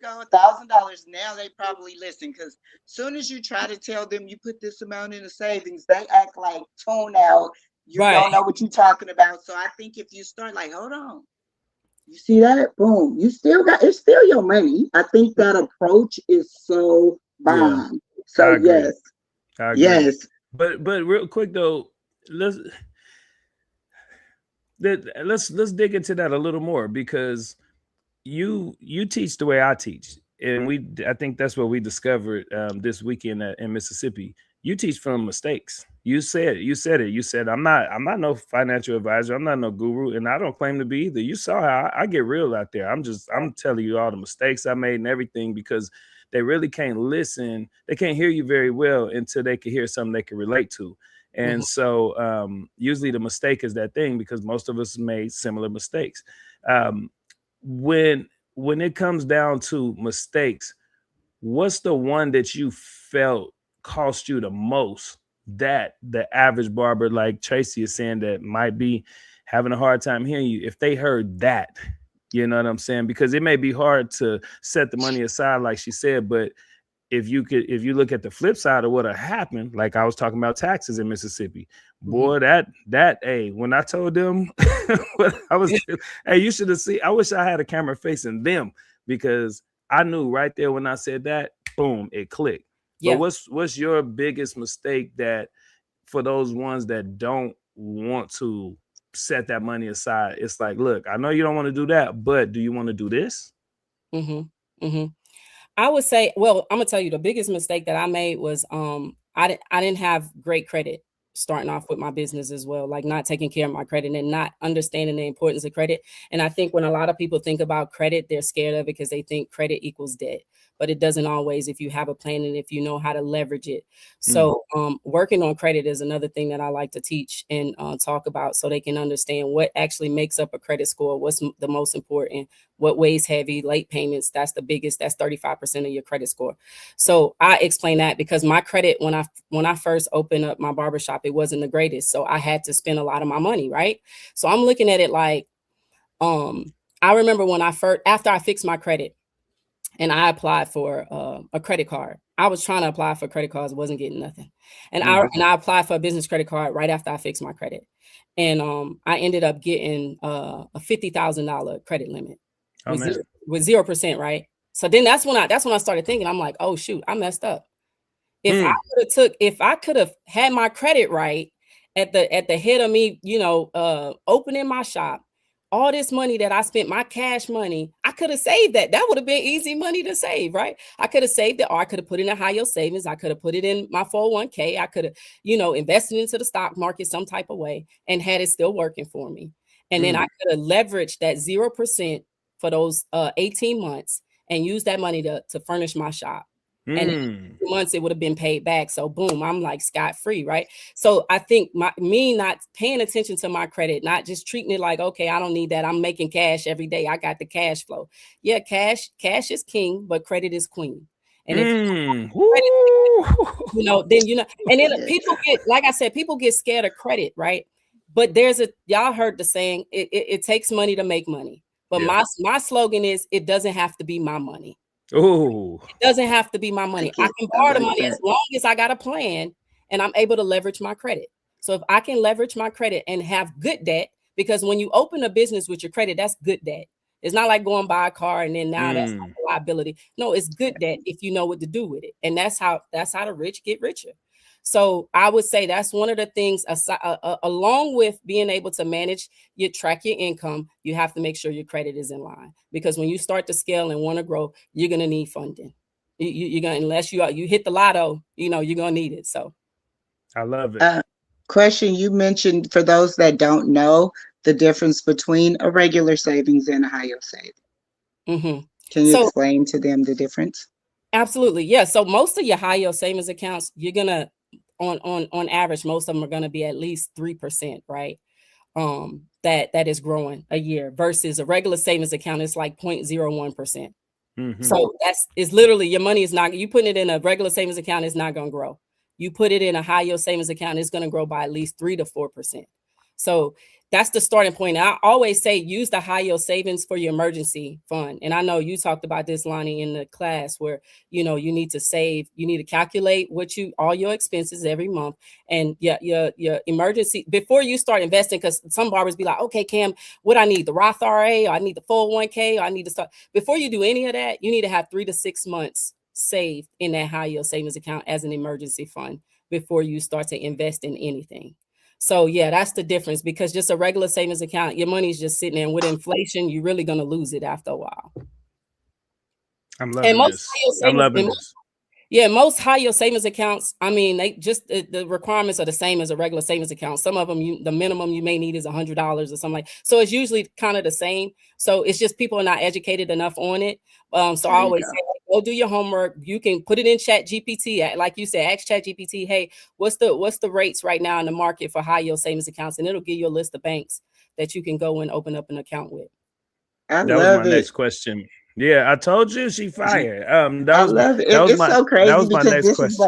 go, $1,000, now they probably listen. Because soon as you try to tell them you put this amount in the savings, they act like tone out. You don't know what you're talking about. So I think if you start like, hold on, you see that? Boom. It's still your money. I think that approach is so bomb. Yeah, so yes. I agree. Yes. But real quick though, let's dig into that a little more, because you teach the way I teach, and I think that's what we discovered this weekend in Mississippi. You teach from mistakes. You said it. You said I'm not no financial advisor. I'm not no guru, and I don't claim to be either. You saw how I get real out there. I'm telling you all the mistakes I made and everything, because they really can't listen. They can't hear you very well until they can hear something they can relate to. And so usually the mistake is that thing, because most of us made similar mistakes. When it comes down to mistakes, what's the one that you felt cost you the most, that the average barber, like Tracy is saying, that might be having a hard time hearing you, if they heard that? You know what I'm saying? Because it may be hard to set the money aside, like she said, but if you look at the flip side of what happened, like I was talking about taxes in Mississippi, boy, hey, when I told them, hey, you should have seen, I wish I had a camera facing them, because I knew right there when I said that, boom, it clicked. Yeah. But what's your biggest mistake, that for those ones that don't want to set that money aside, it's like, look, I know you don't want to do that, but do you want to do this? I would say, well, I'm gonna tell you the biggest mistake that I made was I didn't have great credit starting off with my business as well, like not taking care of my credit and not understanding the importance of credit. And I think when a lot of people think about credit, they're scared of it because they think credit equals debt. But it doesn't always, if you have a plan and if you know how to leverage it. So working on credit is another thing that I like to teach and talk about, so they can understand what actually makes up a credit score, what's the most important, what weighs heavy, late payments, that's the biggest, that's 35% of your credit score. So I explain that because my credit, when I first opened up my barbershop, it wasn't the greatest. So I had to spend a lot of my money, right? So I'm looking at it like, I remember when after I fixed my credit, and I applied for a credit card. I was trying to apply for credit cards, wasn't getting nothing. And I applied for a business credit card right after I fixed my credit. And I ended up getting a $50,000 credit limit with 0%, right? So then that's when I started thinking, I'm like, oh shoot, I messed up. If I could have had my credit right at the head of me, opening my shop, all this money that I spent, my cash money, I could have saved that. That would have been easy money to save, right? I could have saved it, or I could have put it in high yield savings. I could have put it in my 401k. I could have, invested into the stock market some type of way and had it still working for me. And then I could have leveraged that 0% for those 18 months and used that money to furnish my shop. And in 2 months it would have been paid back. So boom, I'm like scot-free, right? So I think me not paying attention to my credit, not just treating it like, okay, I don't need that. I'm making cash every day. I got the cash flow. Yeah, cash is king, but credit is queen. And if credit, and then people get, like I said, people get scared of credit, right? But y'all heard the saying, it takes money to make money. But my slogan is, it doesn't have to be my money. Oh, it doesn't have to be my money. I can borrow the money as long as I got a plan and I'm able to leverage my credit. So if I can leverage my credit and have good debt, because when you open a business with your credit, that's good debt. It's not like going buy a car and then now that's like a liability. No, it's good debt if you know what to do with it. And that's how the rich get richer. So I would say that's one of the things, along with being able to track your income, you have to make sure your credit is in line, because when you start to scale and want to grow, you're going to need funding. You're going to, unless you hit the lotto, you're going to need it. So I love it. Question, you mentioned, for those that don't know, the difference between a regular savings and a high yield savings. Can you explain to them the difference? Absolutely. Yeah. So most of your high yield savings accounts, you're going to, on average, most of them are going to be at least 3%, right? That is growing a year, versus a regular savings account is like 0.01%. So it's literally, your money is not, you putting it in a regular savings account, is not going to grow. You put it in a high yield savings account, it's going to grow by at least 3 to 4%. So that's the starting point. I always say, use the high yield savings for your emergency fund. And I know you talked about this, Lonnie, in the class, where, you need to save, you need to calculate all your expenses every month, and your emergency before you start investing. Because some barbers be like, okay, Cam, what I need, the Roth IRA, or I need the 401k, or I need to start. Before you do any of that, you need to have 3 to 6 months saved in that high yield savings account as an emergency fund before you start to invest in anything. So yeah, that's the difference, because just a regular savings account, your money's just sitting there, and with inflation, you're really going to lose it after a while. I'm loving this. Yeah, most high yield savings accounts, I mean, they just, the requirements are the same as a regular savings account. Some of them, the minimum you may need is $100 or something like. So it's usually kind of the same. So it's just people are not educated enough on it. So I always say, go do your homework. You can put it in Chat GPT, like you said, ask Chat GPT, hey, what's the rates right now in the market for high yield savings accounts, and it'll give you a list of banks that you can go and open up an account with. That was my next question. Yeah, I told you she fired. I love it. It's so crazy, because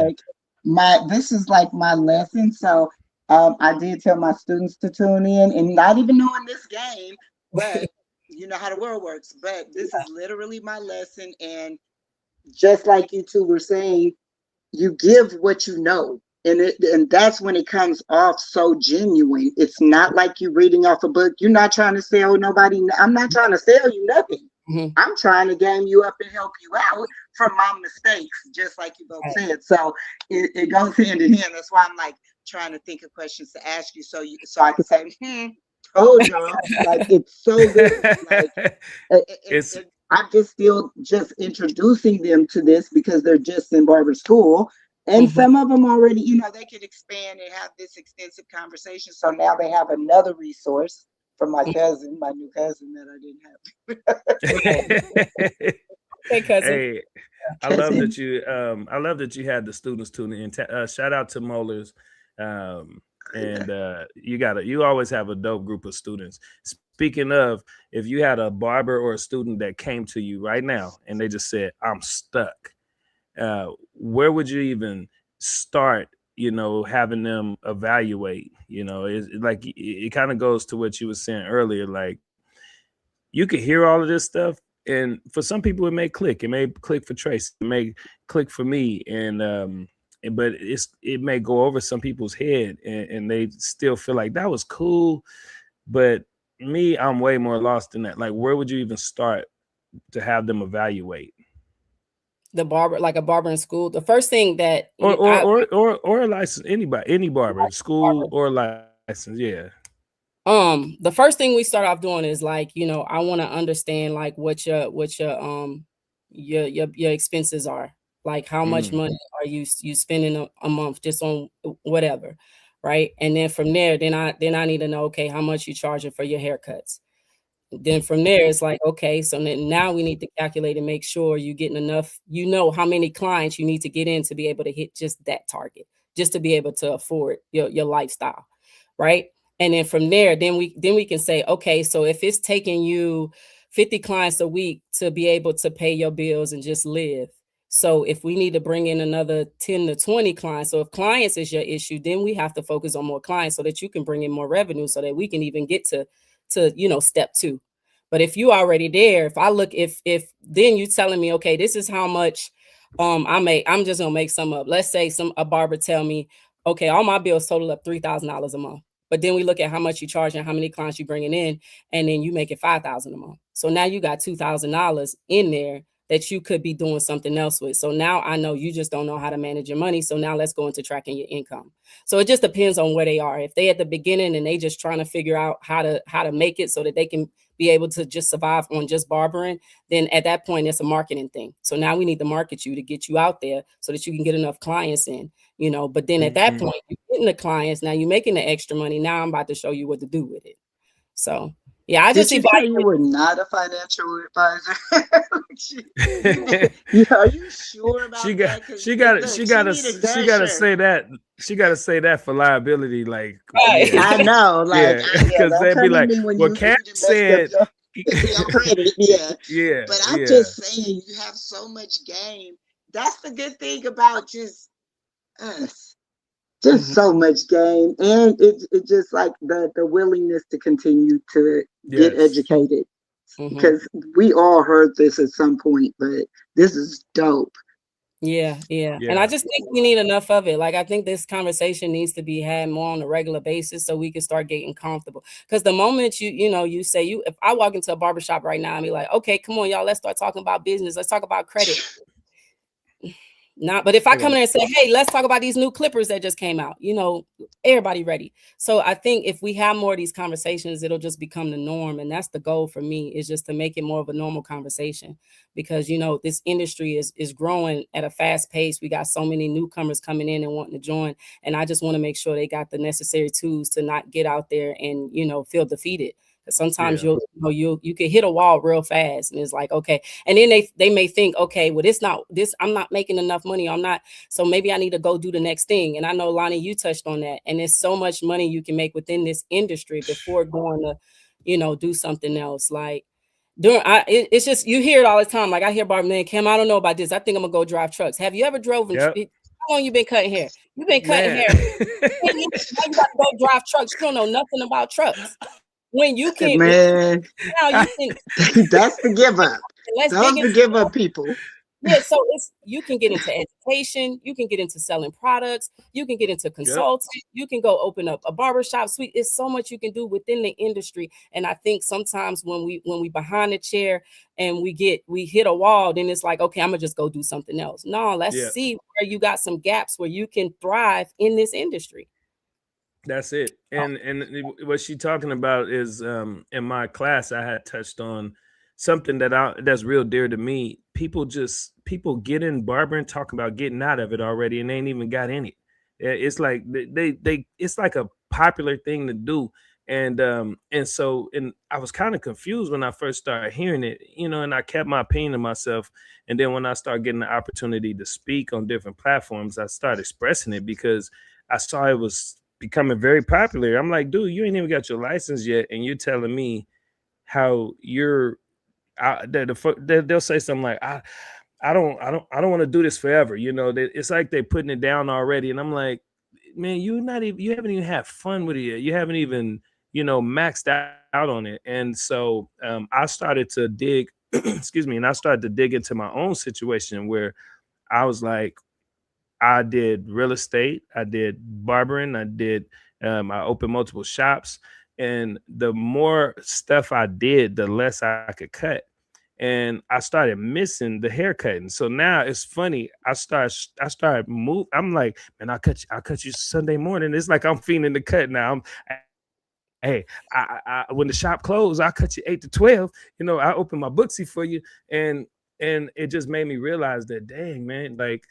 this is like my lesson. So I did tell my students to tune in, and not even knowing this game, but you know how the world works. But this is literally my lesson. And just like you two were saying, you give what you know. And that's when it comes off so genuine. It's not like you reading off a book. You're not trying to sell nobody. I'm not trying to sell you nothing. I'm trying to game you up and help you out from my mistakes, just like you both said. So it goes hand in hand. That's why I'm like trying to think of questions to ask you, so I can say, told y'all. Like, it's so good. Like, I'm just introducing them to this because they're just in barber school. And some of them already, they could expand and have this extensive conversation. So now they have another resource from my cousin, my new cousin, that I didn't have. Hey, cousin. Hey, I love that you had the students tuning in. Shout out to Molars. You always have a dope group of students. Speaking of, if you had a barber or a student that came to you right now and they just said, I'm stuck, where would you even start, having them evaluate? It's like, it kind of goes to what you were saying earlier. Like, you could hear all of this stuff, and for some people it may click. It may click for Trace. It may click for me, but it may go over some people's head, and they still feel like that was cool. But me, I'm way more lost than that. Like, where would you even start to have them evaluate? The barber, like a barber in school. The first thing that or a license, any barber, school or license, yeah. The first thing we start off doing is like, I want to understand like what your expenses are. Like how much money are you spending a month just on whatever, right? And then from there, then I need to know, okay, how much you charging for your haircuts. Then from there, it's like, okay, so then now we need to calculate and make sure you're getting enough, how many clients you need to get in to be able to hit just that target, just to be able to afford your lifestyle, right? And then from there, then we can say, okay, so if it's taking you 50 clients a week to be able to pay your bills and just live. So if we need to bring in another 10 to 20 clients, so if clients is your issue, then we have to focus on more clients so that you can bring in more revenue so that we can even get to step 2. But if you already there, if then you telling me, okay, this is how much I'm just gonna make some up. Let's say a barber tell me, okay, all my bills total up $3,000 a month. But then we look at how much you charge and how many clients you bringing in, and then you make it $5,000 a month. So now you got $2,000 in there that you could be doing something else with. So now I know you just don't know how to manage your money. So now let's go into tracking your income. So it just depends on where they are. If they at the beginning and they just trying to figure out how to make it so that they can be able to just survive on just barbering, then at that point it's a marketing thing. So now we need to market you to get you out there so that you can get enough clients in, but then at that point you're getting the clients, now you're making the extra money. Now I'm about to show you what to do with it. So yeah, I just Did you say you were not a financial advisor? Are you sure about that? She gotta say that. She gotta say that for liability, like right. Yeah. I know, like because they'd be like, "Well, Cam said." Your credit, yeah. But I'm just saying, you have so much game. That's the good thing about just us. Just so much game, and it just like the willingness to continue to get educated, because we all heard this at some point, but this is dope. Yeah. And I just think we need enough of it. Like I think this conversation needs to be had more on a regular basis so we can start getting comfortable. Because the moment you say if I walk into a barbershop right now and be like, okay, come on, y'all, let's start talking about business. Let's talk about credit. But if I come in and say, hey, let's talk about these new clippers that just came out, everybody ready. So I think if we have more of these conversations, it'll just become the norm. And that's the goal for me, is just to make it more of a normal conversation, because, this industry is growing at a fast pace. We got so many newcomers coming in and wanting to join. And I just want to make sure they got the necessary tools to not get out there and, feel defeated. Sometimes you can hit a wall real fast, and it's like, okay. And then they may think, okay, well, I'm not making enough money. So maybe I need to go do the next thing. And I know, Lonnie, you touched on that. And there's so much money you can make within this industry before going to, do something else. Like it's just, you hear it all the time. Like I hear Barber, man, Cam, I don't know about this. I think I'm gonna go drive trucks. Have you ever drove? How long you been cutting hair? You've been cutting hair. You got to go drive trucks. You don't know nothing about trucks. When you can, man, now you can. That's the give up. Don't forgive up, people. Yeah, so you can get into education, you can get into selling products, you can get into consulting, you can go open up a barbershop suite. It's so much you can do within the industry. And I think sometimes when we behind the chair and we hit a wall, then it's like, okay, I'm gonna just go do something else. No, let's see where you got some gaps where you can thrive in this industry. That's it. And what she's talking about is in my class, I had touched on something that's real dear to me. People get in barbering, talking about getting out of it already, and they ain't even got in it. It's like it's like a popular thing to do. And I was kind of confused when I first started hearing it, and I kept my opinion to myself. And then when I started getting the opportunity to speak on different platforms, I started expressing it because I saw it was becoming very popular. I'm like, dude, you ain't even got your license yet, and you're telling me how you're. They'll say something like, I don't want to do this forever. It's like they're putting it down already, and I'm like, man, you haven't even had fun with it yet. You haven't even maxed out on it. And so I started to dig, excuse me, and I started to dig into my own situation where I was like, I did real estate, I did barbering, I opened multiple shops, and the more stuff I did, the less I could cut. And I started missing the haircutting. So now it's funny. I started move. I'm like, man, I'll cut you Sunday morning. It's like I'm feeling the cut now. hey, I when the shop closed, I'll cut you 8 to 12. You know, I open my booksy for you. And it just made me realize that, dang, man, like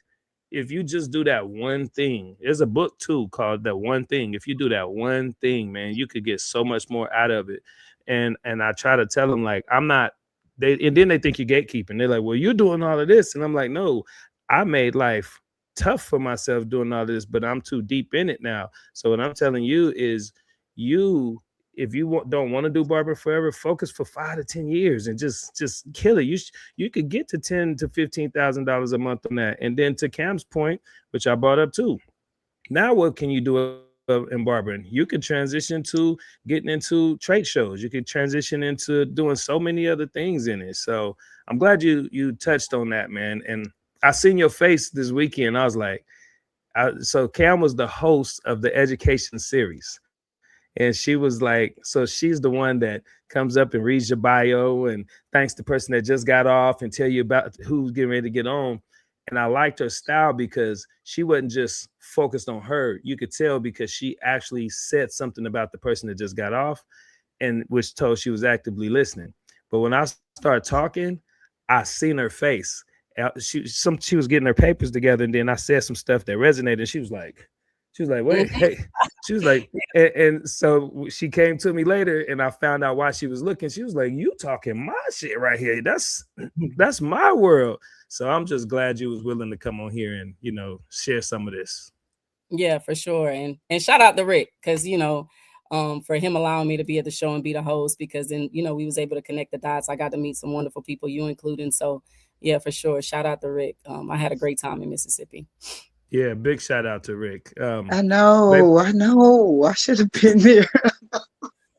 if you just do that one thing, there's a book too called That One Thing. If you do that one thing, man, you could get so much more out of it. And I try to tell them, like, I'm not, and then they think you're gatekeeping. They're like, well, you're doing all of this. And I'm like, no, I made life tough for myself doing all this, but I'm too deep in it now. So what I'm telling you is, if you don't want to do barber forever, focus for 5 to 10 years and just kill it. You could get to $10,000 to $15,000 a month on that. And then to Cam's point, which I brought up too, now what can you do in barbering? You could transition to getting into trade shows. You could transition into doing so many other things in it. So I'm glad you touched on that, man. And I seen your face this weekend. I was like, so Cam was the host of the education series. And she was like, so she's the one that comes up and reads your bio and thanks the person that just got off and tell you about who's getting ready to get on. And I liked her style because she wasn't just focused on her. You could tell because she actually said something about the person that just got off, and which told she was actively listening. But when I started talking, I seen her face. She was getting her papers together, and then I said some stuff that resonated. And she was like, wait, hey. She was like, and so she came to me later, and I found out why she was looking. She was like, you talking my shit right here. That's my world. So I'm just glad you was willing to come on here and, you know, share some of this. Yeah, for sure. And shout out to Rick, because, you know, for him allowing me to be at the show and be the host, because then, you know, we was able to connect the dots. I got to meet some wonderful people, you including. So yeah, for sure. Shout out to Rick. I had a great time in Mississippi. Yeah, big shout out to Rick. I know. I should have been there.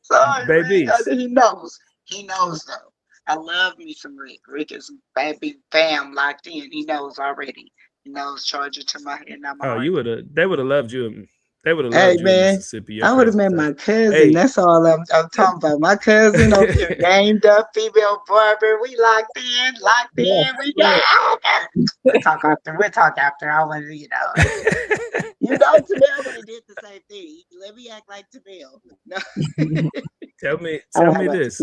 Sorry, baby. He knows. He knows though. I love me some Rick. Rick is baby bam locked in. He knows already. He knows charge it to my head. Not my heart. They would have loved you. They would have loved you in Mississippi. I would have met my cousin. Hey. That's all I'm talking about. My cousin over here, gamed up, female barber. We locked in. We got. We'll talk after. I was, you know. Tamel would have did the same thing. Let me act like Tamel. No. Tell me this.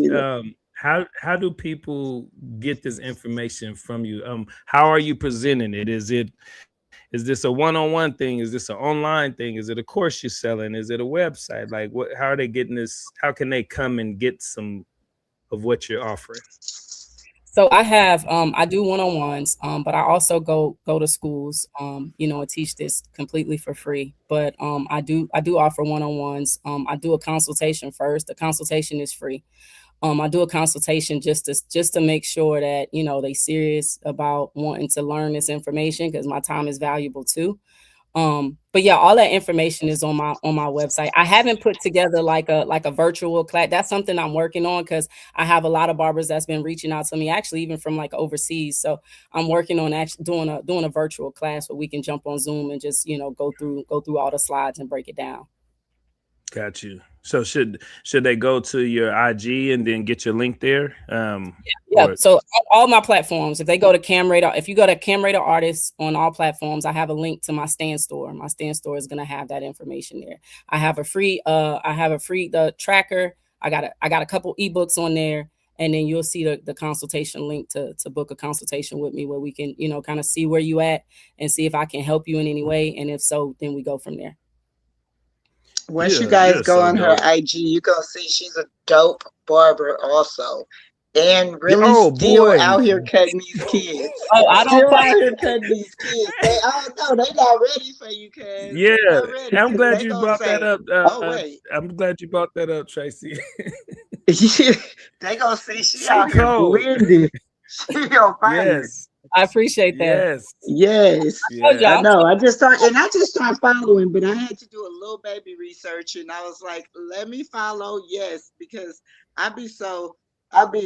How do people get this information from you? How are you presenting it? Is this a one-on-one thing? Is this an online thing? Is it a course you're selling? Is it a website? Like, how are they getting this? How can they come and get some of what you're offering? So I have, I do one-on-ones, but I also go to schools, you know, and teach this completely for free. But I do offer one-on-ones. I do a consultation first. The consultation is free. I do a consultation just to make sure that, you know, they serious about wanting to learn this information, because my time is valuable too. But yeah, all that information is on my website. I haven't put together like a virtual class. That's something I'm working on, because I have a lot of barbers that's been reaching out to me, actually even from like overseas. So I'm working on actually doing a virtual class where we can jump on Zoom and just, you know, go through all the slides and break it down. Got you. So should they go to your IG and then get your link there? Yeah. So all my platforms, if they go to Cam Radar, if you go to Cam Radar Artists on all platforms, I have a link to my stand store. My stand store is going to have that information there. I have a free tracker. I got a couple ebooks on there, and then you'll see the consultation link to book a consultation with me, where we can, you know, kind of see where you at and see if I can help you in any way. And if so, then we go from there. Once you guys go on her IG, you're going to see she's a dope barber also. And really out here cutting these kids. Oh, I don't out here cutting these kids. They're not ready for you, cuz. Yeah, I'm glad you brought that up. I'm glad you brought that up, Tracy. They going to see she out here blending. She on fire. Yes. I appreciate that. Yes. I know. I just started following, but I had to do a little baby research, and I was like, let me follow. Yes, because I'd be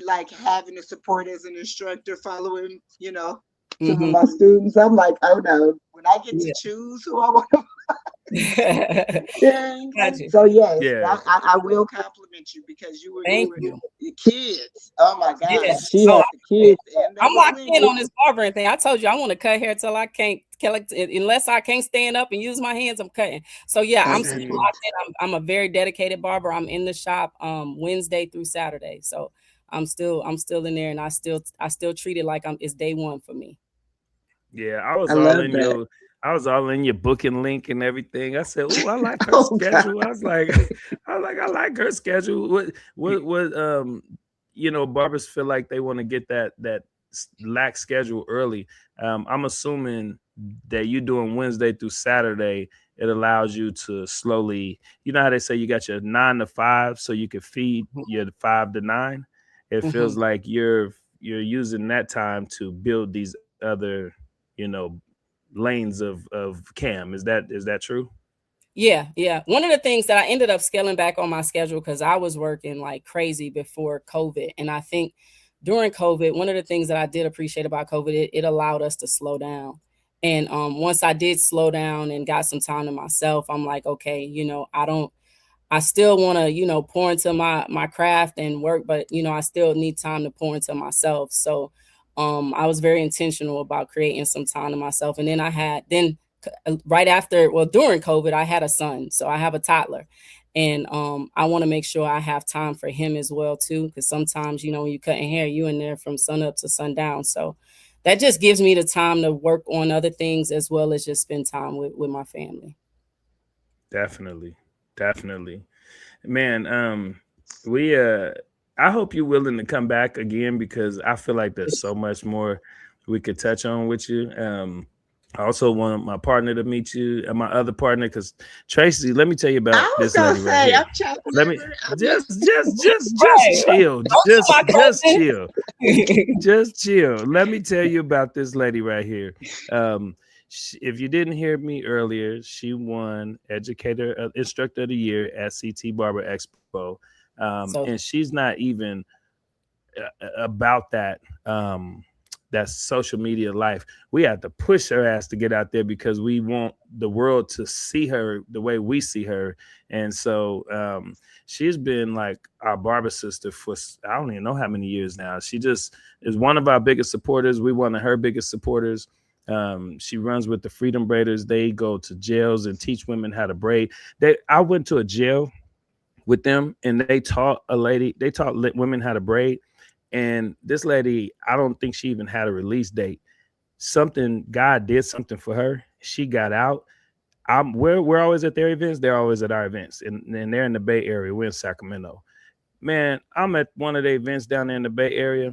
like having to support as an instructor, following, you know, some of my students. I'm like, oh no, when I get to choose who I want to So I will compliment you, because you were kids. Oh my God, she had the kids. And that I'm was locked when in on this barbering thing. I told you I want to cut hair till I can't, unless I can't stand up and use my hands. I'm cutting. So yeah, I'm still locked in. I'm a very dedicated barber. I'm in the shop Wednesday through Saturday. So I'm still in there, and I still treat it like it's day one for me. Yeah, I was I all love in that. your booking link and everything. I said, "Oh, I like her Oh, God. schedule." I like her schedule. What barbers feel like they want to get that lax schedule early. I'm assuming that you're doing Wednesday through Saturday. It allows you to slowly, you know how they say you got your 9 to 5, so you can feed your 5 to 9. It feels like you're using that time to build these other, lanes of Cam. Is that true? Yeah. One of the things that I ended up scaling back on my schedule, because I was working like crazy before COVID. And I think during COVID, one of the things that I did appreciate about COVID, it allowed us to slow down. And once I did slow down and got some time to myself, I'm like, okay, I still want to, pour into my craft and work, but, I still need time to pour into myself. So I was very intentional about creating some time to myself. And then right after, during COVID, I had a son. So I have a toddler, and I want to make sure I have time for him as well too. Because sometimes, when you're cutting hair, you in there from sun up to sundown. So that just gives me the time to work on other things as well as just spend time with my family. Definitely. Man, I hope you're willing to come back again, because I feel like there's so much more we could touch on with you. I also want my partner to meet you and my other partner, because Tracy, let me tell you about this lady right here. Let me just chill. Just chill. Let me tell you about this lady right here. If you didn't hear me earlier, she won Instructor of the Year at CT Barber Expo. And she's not even about that social media life. We have to push her ass to get out there, because we want the world to see her the way we see her. And so she's been like our barber sister for I don't even know how many years now. She just is one of our biggest supporters. We one of her biggest supporters. She runs with the Freedom Braiders. They go to jails and teach women how to braid. I went to a jail with them, and they taught women how to braid. And this lady, I don't think she even had a release date. God did something for her. She got out. We're always at their events. They're always at our events, and they're in the Bay Area. We're in Sacramento. Man, I'm at one of the events down there in the Bay Area.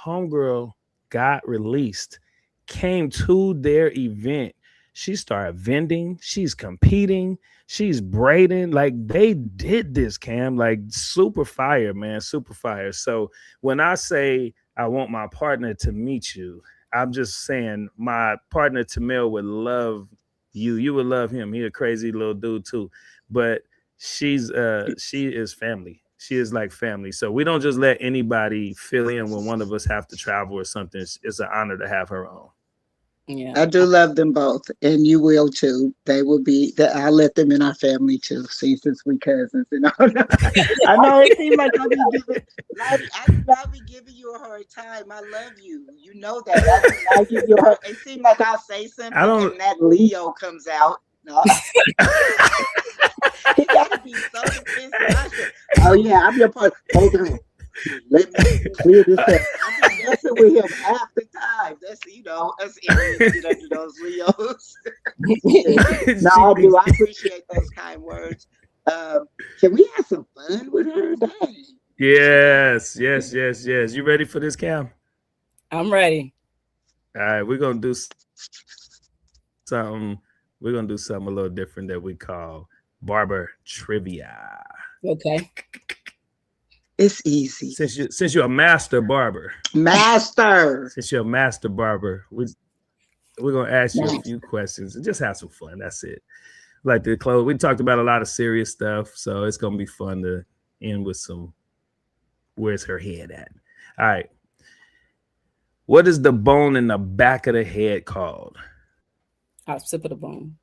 Homegirl got released, came to their event. She started vending. She's competing. She's braiding. Like, they did this, Cam. Like, super fire, man. Super fire. So when I say I want my partner to meet you, I'm just saying my partner Tamil would love you. You would love him. He a crazy little dude too. But she is family. She is like family. So we don't just let anybody fill in when one of us have to travel or something. It's an honor to have her on. Yeah, I do love them both, and you will too. They will be. I let them in our family too. See, since we cousins, I know it seems like I be giving you a hard time. I love you. You know that. I give you it seems like I'll say something, and that Leo comes out. No. He gotta be so defensive. Oh yeah, I'm your partner. Hold on. Let me clear this up. I've been messing with him half the time. That's us Aries get under those Leos. No, I do. I appreciate those kind words. Can we have some fun with her? Dang. Yes. You ready for this, Cam? I'm ready. All right, we're gonna do something. We're gonna do something a little different that we call Barber Trivia. Okay. It's easy. Since you're a master barber. Since you're a master barber, we're gonna ask you a few questions and just have some fun. That's it. Like the close. We talked about a lot of serious stuff, so it's gonna be fun to end with some where's her head at. All right. What is the bone in the back of the head called? Occipital bone.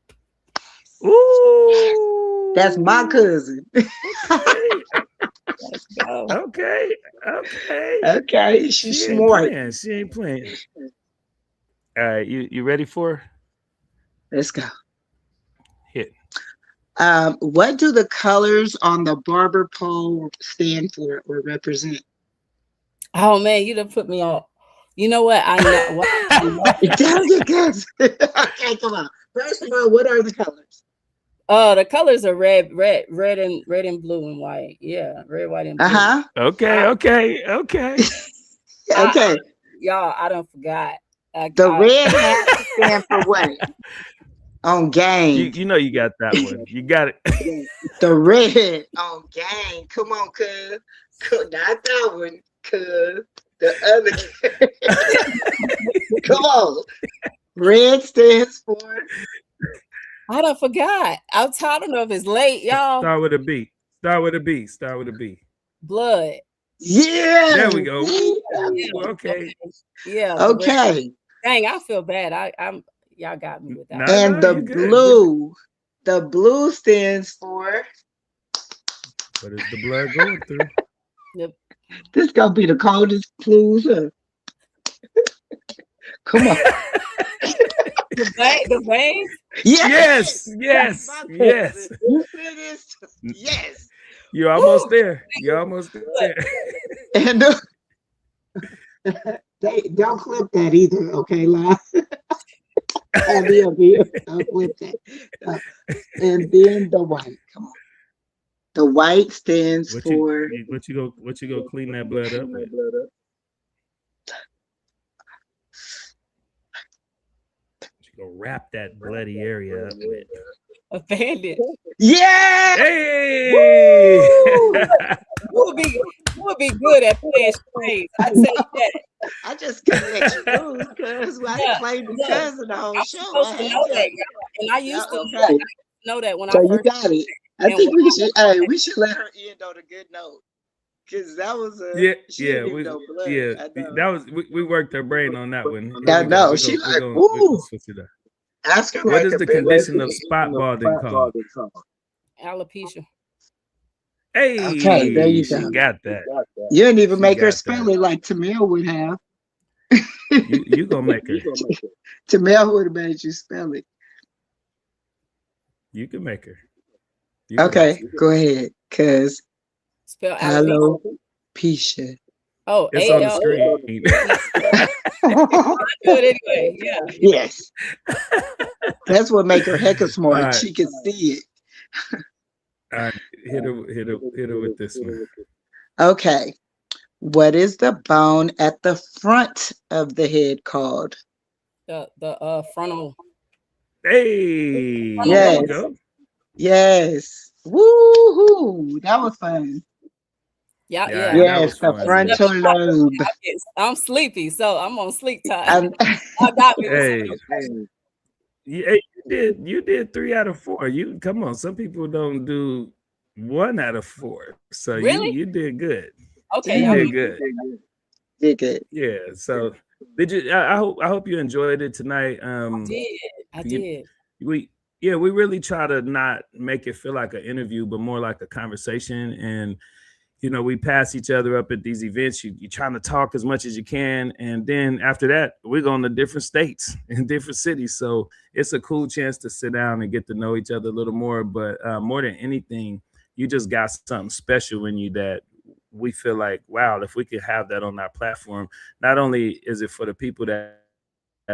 Ooh. That's my cousin. Let's go. Okay. Okay, She she's ain't smart. playing. She ain't playing. All right, you ready for her? Let's go. Hit. What do the colors on the barber pole stand for or represent? Oh man, you done put me on. You know what? I know. Damn you guys. Okay, come on. First of all, what are the colors? Oh, the colors are red, and blue and white. Yeah, red, white, and blue. Uh-huh. Okay. Okay. Y'all, I don't forgot. The red hat stand for what? On game. You know you got that one. You got it. The red on game. Come on, cuz. Not that one, cuz. The other. Come on. Red stands for. I don't forgot. I don't know if it's late, y'all. Start with a B. Start with a B. Blood. Yeah. There we go. Yeah. Okay. Yeah. Okay. Dang, I feel bad. I'm y'all got me with that. Nah, And the blue stands for. What is the blood going through? Yep. This gonna be the coldest clues. Come on. The veins? Yes. You finished? Yes. You're almost there. And they don't clip that either, okay, Lyle? I'll be up here. Don't clip that. And then the white. Come on. The white stands for. What you go clean that blood up with? Go wrap that bloody area up with. A bandit. Yeah. Hey. Who would be good at playing charades? I say that. I just couldn't let you lose because I played because of the whole show. Supposed to know that, and I used to know that when so I first. You got it. I think we should let her end on a good note. Cause that was a we worked her brain on that one. I know. She like, ooh. Ask her what is the condition of spot balding called? Alopecia. Hey, okay, there you go. She got that. You didn't even make her spell it like Tamil would have. you gonna make her. Tamil would have made you spell it. You can make her. Okay, go ahead. Cause spell alopecia. Oh, it's on the screen. I do it anyway. Yeah. Yes. That's what make her hecka smart. Right. She can see it. All right, hit her with this one. Okay. What is the bone at the front of the head called? The frontal. Hey. Yes. There you go. Yes. Woo-hoo. That was fun. Yeah. Yes, the frontal lobe. I'm sleepy, so I'm on sleep time. I got me. You did 3 out of 4. You come on. Some people don't do 1 out of 4. So really? you did good. Okay, you did good. Did good. Yeah. So did you? I hope you enjoyed it tonight. I did. We really try to not make it feel like an interview, but more like a conversation. And we pass each other up at these events. You're trying to talk as much as you can. And then after that, we're going to different states and different cities. So it's a cool chance to sit down and get to know each other a little more. But more than anything, you just got something special in you that we feel like, wow, if we could have that on our platform, not only is it for the people that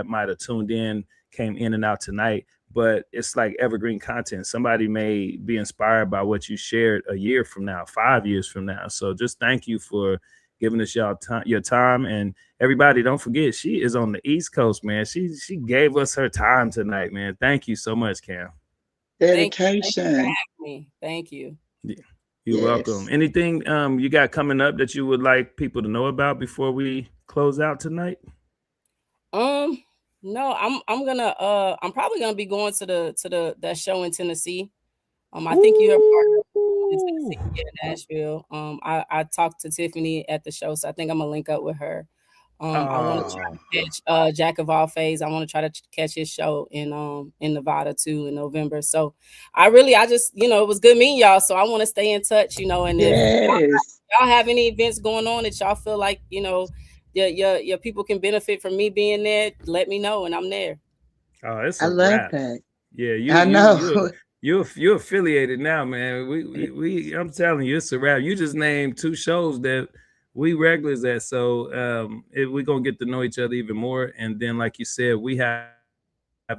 might have tuned in, came in and out tonight, but it's like evergreen content. Somebody may be inspired by what you shared a year from now, 5 years from now. So just thank you for giving us your time. And everybody, don't forget, she is on the East Coast, man. She gave us her time tonight, man. Thank you so much, Cam. Dedication. Thank you. Yeah, you're welcome. Anything you got coming up that you would like people to know about before we close out tonight? No, I'm probably gonna be going to that show in Tennessee. I think you heard part in Tennessee, Nashville. I talked to Tiffany at the show, so I think I'm gonna link up with her. I want to try to catch Jack of All Fades. I want to try to catch his show in Nevada too in November. So I just, it was good meeting y'all. So I want to stay in touch, and if y'all have any events going on that y'all feel like, your people can benefit from me being there, let me know and I'm there. Oh, it's I a love wrap. that. Yeah, I know. you're affiliated now, man. We I'm telling you, it's a wrap. You just named 2 shows that we regulars at, so we're gonna get to know each other even more. And then, like you said, we have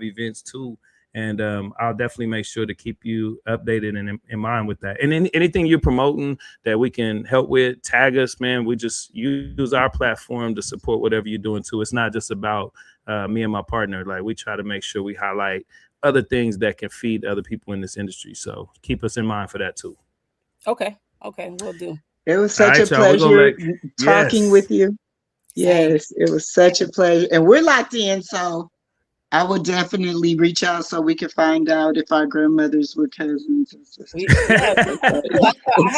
events too, and I'll definitely make sure to keep you updated and in mind with that. And anything you're promoting that we can help with, tag us, man. We just use our platform to support whatever you're doing too. It's not just about me and my partner. Like, we try to make sure we highlight other things that can feed other people in this industry. So keep us in mind for that too. Okay, we'll do. It was such a pleasure talking with you. Same. Yes, it was such a pleasure. And we're locked in, so I will definitely reach out so we can find out if our grandmothers were cousins. I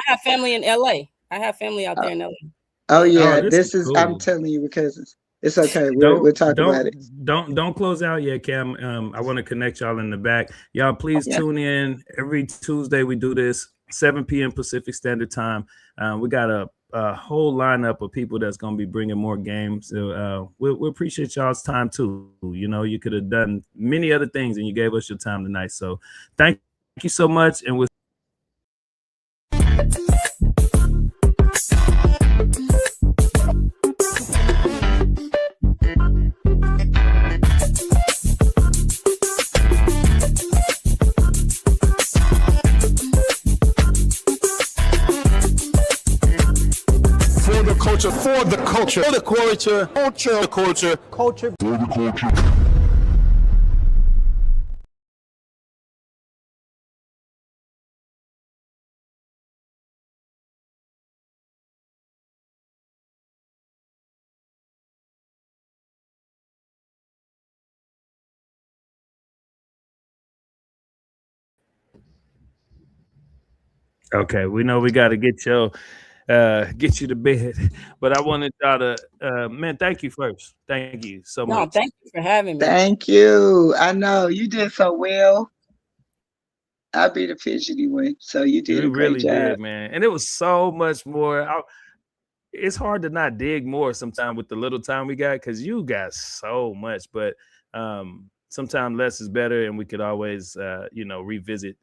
have family in LA. I have family out there in LA. Oh yeah, this this is cool. I'm telling you, we're cousins. It's okay. We'll talk about it. Don't close out yet, Cam. I want to connect y'all in the back. Y'all, please tune in every Tuesday. We do this 7 p.m. Pacific Standard Time. We got a whole lineup of people that's going to be bringing more games. So we appreciate y'all's time too. You could have done many other things, and you gave us your time tonight. So thank you so much, and we'll. For the culture, for the culture. Okay, we know we got to get you to bed, but I wanted y'all to man, thank you first. Thank you so much. No, thank you for having me. Thank you. I know you did so well. I'll be the fidgety one, so you did a great job. Did, man. And it was so much more. It's hard to not dig more sometimes with the little time we got, because you got so much, but sometimes less is better, and we could always revisit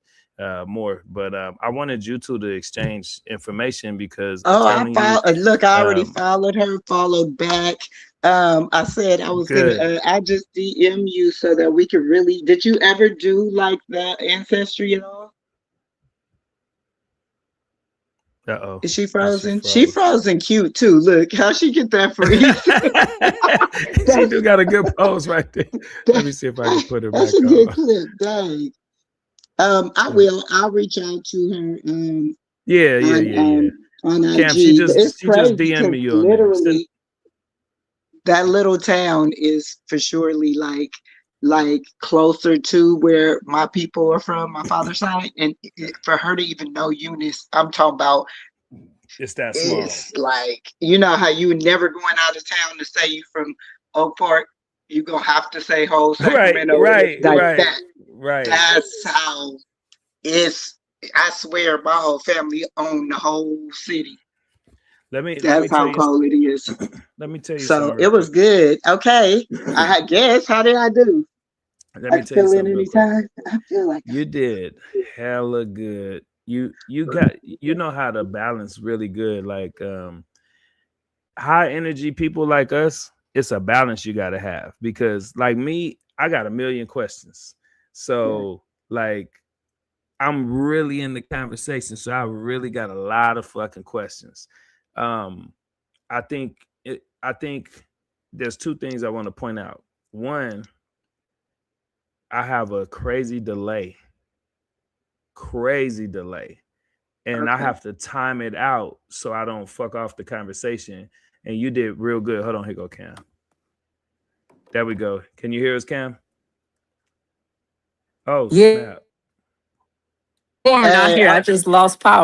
more. But I wanted you two to exchange information, because I already followed her, followed back. I said I was gonna I just DM you so that we could really. Did you ever do like the ancestry at all? Uh-oh. Is she frozen? She frozen cute too. Look how she get that freeze. She do got a good pose right there. Let me see if I can put her back That's a on. good clip. Dang. I'll reach out to her. On IG. Cam, she just DM'd me. Literally, that little town is for surely like closer to where my people are from, my father's side, and for her to even know Eunice, I'm talking about. It's that small. It's like, you know how you never going out of town to say you from Oak Park, you gonna have to say whole Sacramento. Right. That's how it's. I swear, my whole family own the whole city. That's how cold it is. Let me tell you. So it was good. Okay, I guess. How did I do? Let me tell you something. Anytime. I feel like you did hella good. You got how to balance really good. Like high energy people like us, it's a balance you got to have, because like me, I got a million questions. So like, I'm really in the conversation, so I really got a lot of fucking questions. I think there's 2 things I want to point out. One, I have a crazy delay, and I have to time it out so I don't fuck off the conversation. And you did real good. Hold on, here go Cam. There we go. Can you hear us, Cam? Oh, snap. I'm not here. I just lost power.